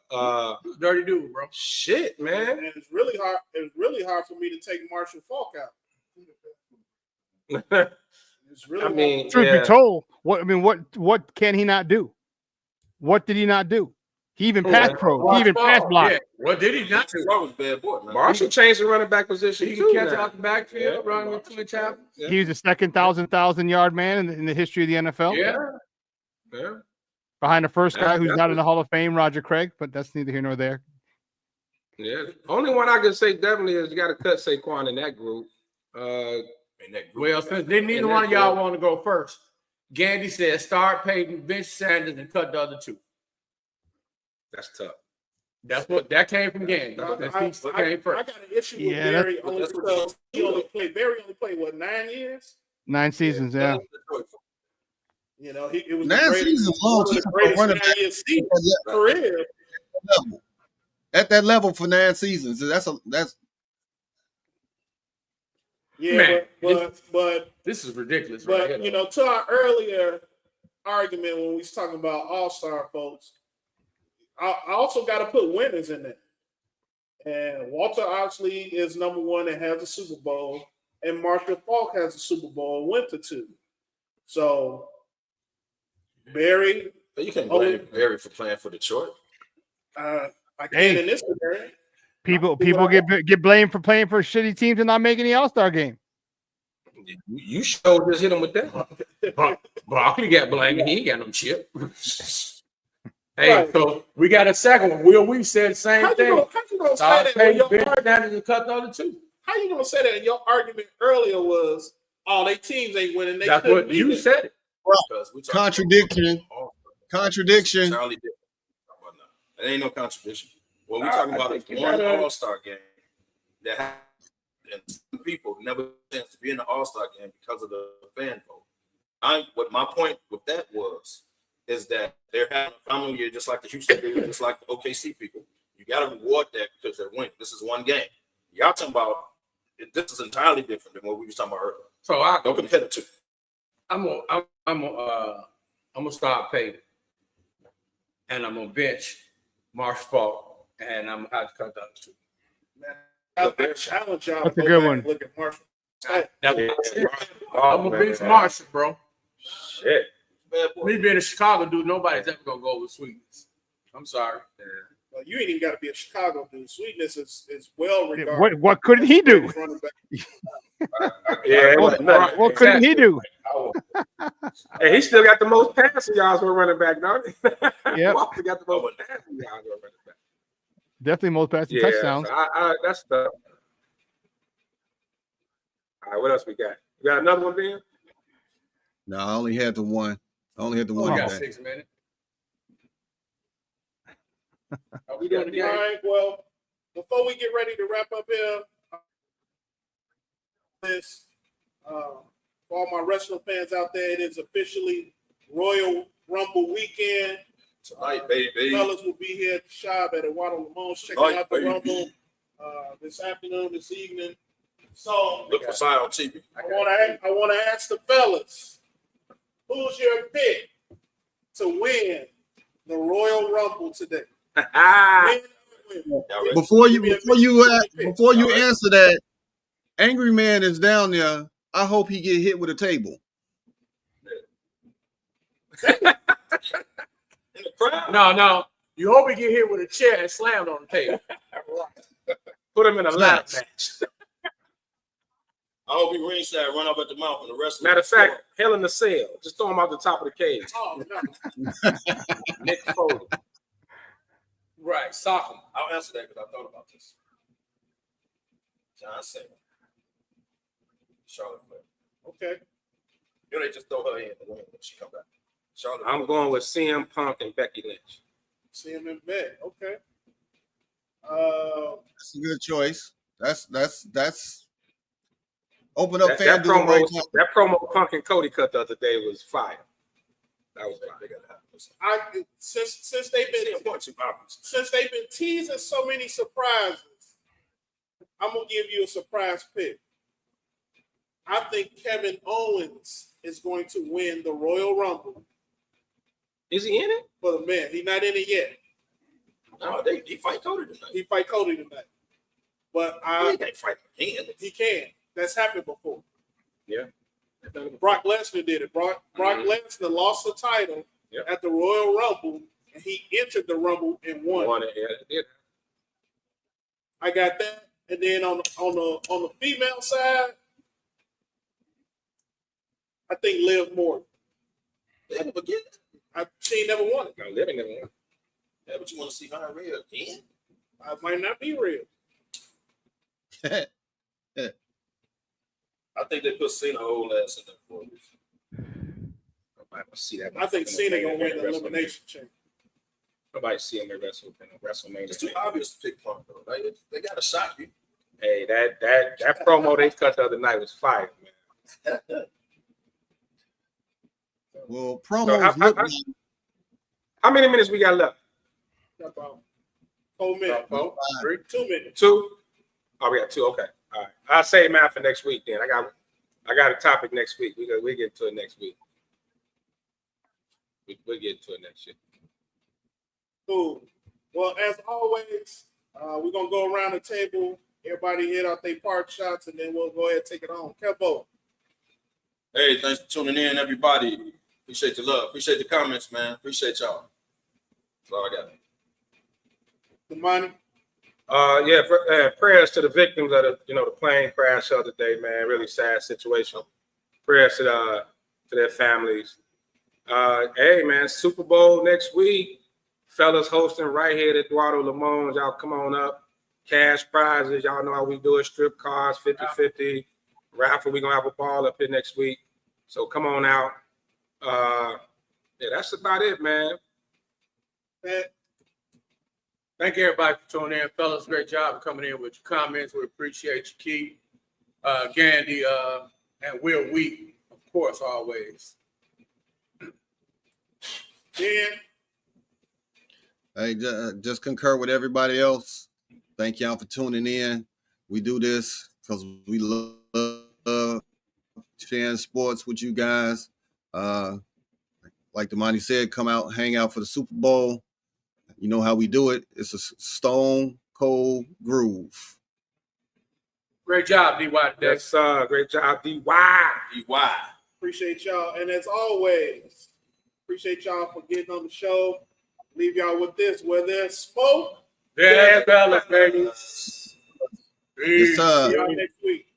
Dirty dude, bro. Shit, man. And it's really hard. It's really hard for me to take Marshall Faulk out. It's really. I mean, Truth be told, what can he not do? What did he not do? He even passed pro. He even passed block. Yeah. What did he not do? That was a bad boy, man. Marshall changed the running back position. He too can catch now. out the backfield, run with two tackles. Yeah. He was the second thousand yard man in the history of the NFL. Yeah. Behind the first guy who's That's not in the Hall of Fame, Roger Craig, but that's neither here nor there. Yeah. Only one I can say definitely is you got to cut Saquon in that group. Well, since neither one of y'all want to go first, Gandy said start Peyton, bench Sanders, and cut the other two. That's tough. That's what that came from Gandy. That came first. I got an issue with Yeah, Barry only because Barry only played what 9 years. 9 seasons, yeah. You know, it was 9 seasons long. one of the greatest 9-year seasons career. At that level for 9 seasons, that's. Yeah, Man, but this is ridiculous. But right you know, to our earlier argument when we was talking about all-star folks, I also got to put winners in there. And Walter Oxley is number one and has a Super Bowl. And Marshall Falk has a Super Bowl and went to 2. So Barry, But you can't blame Barry for playing for Detroit. I can't Hey. in this scenario. People get blamed for playing for shitty teams and not making the All-Star game. You showed just hit him with that. Barkley got blamed. He ain't got no chip. Hey, Right. so we got a second one. Will we said the same How thing? you gonna say that when your Ben Sanders and cut the other 2. How you gonna say that? And your argument earlier was, "Oh, they teams ain't winning." They That's couldn't what beat you it. said. It. Because we talking Contradiction. about Contradiction. entirely different. There ain't no contradiction. What we talking about is one All-Star game that has and some people never chance to be in the All-Star game because of the fan vote. What my point with that is that they're having a phenomenal year, just like the Houston people, just like the OKC people. You got to reward that because they're winning. This is one game. Y'all talking about this is entirely different than what we were talking about earlier. So I Don't compare the two. I'm gonna start Payton, and I'm gonna bench Marsh Falk, and I'm gonna have to cut the other 2. I challenge y'all. That's to a go good back one. and look at Marshall. I'm gonna bench Marshall, bro. Shit. Bad boy. Me being a Chicago dude, nobody's ever gonna go with Sweetness. I'm sorry. Well, you ain't even got to be a Chicago dude. Sweetness is well regarded. What couldn't he do? Yeah. What couldn't he do? Hey, he still got the most passing yards for a running back, don't he? Yep. Walker got the most passing yards for a running back. Definitely most passing Yeah, touchdowns. so that's the. All right, what else we got? You got another one, Ben? No, I only had the one. I only had the We one. got today. 6 minutes. Are we doing the All game? right. Well, before we get ready to wrap up here, this for all my wrestling fans out there, it is officially Royal Rumble weekend. Tonight, baby. Fellas will be here at the shop at Eduardo Lamone's checking Tonight, out the baby. Rumble this afternoon, this evening. So Look for Cy on TV. I want to ask the fellas, who's your pick to win the Royal Rumble today? Win. Y'all ready? Before you All right. answer that, Angry Man is down there. I hope he get hit with a table. In the crowd. No. You hope he get hit with a chair and slammed on the table. Put him in a lap Snaps. match. I hope he ringside, run up at the mouth, and the rest. Matter of fact, Hell in the Cell. Just throw him out the top of the cage. Oh, no. Nick Foley. Right, sock him. I'll answer that because I thought about this. John Cena, Charlotte Flair. Okay. You know, they just throw her in the ring when she come back. Charlotte. I'm going with CM Punk and Becky Lynch. See him in bed. Okay. That's a good choice. That's open up That FanDuel right promo, now. that promo Punk and Cody cut the other day was fire. That was fire. They gotta have this. Since they've been teasing so many surprises, I'm gonna give you a surprise pick. I think Kevin Owens is going to win the Royal Rumble Is he in it? for the men. He's not in it yet. No, he fight Cody tonight. He fight Cody tonight, but He can't fight again. he can. That's happened before. Yeah. Brock Lesnar did it. Brock Lesnar lost the title at the Royal Rumble, and he entered the Rumble and won. Won it, yeah. I got that. And then on the female side, I think Liv Morgan. They never get it. She never won it. No, living never won. Yeah, but you want to see her real again? I might not be real. I think they put Cena old ass in there for a reason. Nobody will see that. I think Cena gonna win the elimination chamber. Nobody see him in WrestleMania. It's too obvious to pick Punk though. Like, they gotta shock you. Hey, that promo they cut the other night was fire, man. Well, So promos how many minutes we got left? No problem. 4 minutes. 2 minutes. 2? Oh, we got 2. Okay. All right. I'll save mine for next week then. I got a topic next week. We get to it next week. We'll get to it next year. Cool. Well, as always, We're gonna go around the table. Everybody hit out their park shots, and then we'll go ahead and take it on. Kevo. Hey, thanks for tuning in, everybody. Appreciate the love. Appreciate the comments, man. Appreciate y'all. That's all I got. The money. Prayers to the victims of the plane crash the other day, man. Really sad situation. Prayers to their families. Hey, man, Super Bowl next week. Fellas hosting right here at Eduardo Lamone's. Y'all come on up. Cash prizes. Y'all know how we do it. Strip cards, 50-50. Raffle. We're going to have a ball up here next week. So come on out. That's about it, man. Thank you, everybody, for tuning in. Fellas, great job coming in with your comments. We appreciate you, Keith, Gandy, and Will Wheat, of course, always. Dan. Hey, just concur with everybody else. Thank y'all for tuning in. We do this because we love sharing sports with you guys. Like Damani said, come out, hang out for the Super Bowl. You know how we do it. It's a stone cold groove. Great job, DY. Yes, great job, DY. DY. Appreciate y'all. And as always, appreciate y'all for getting on the show. Leave y'all with this. Where there's smoke, Yeah, fellas, baby. Yes, sir. see y'all next week.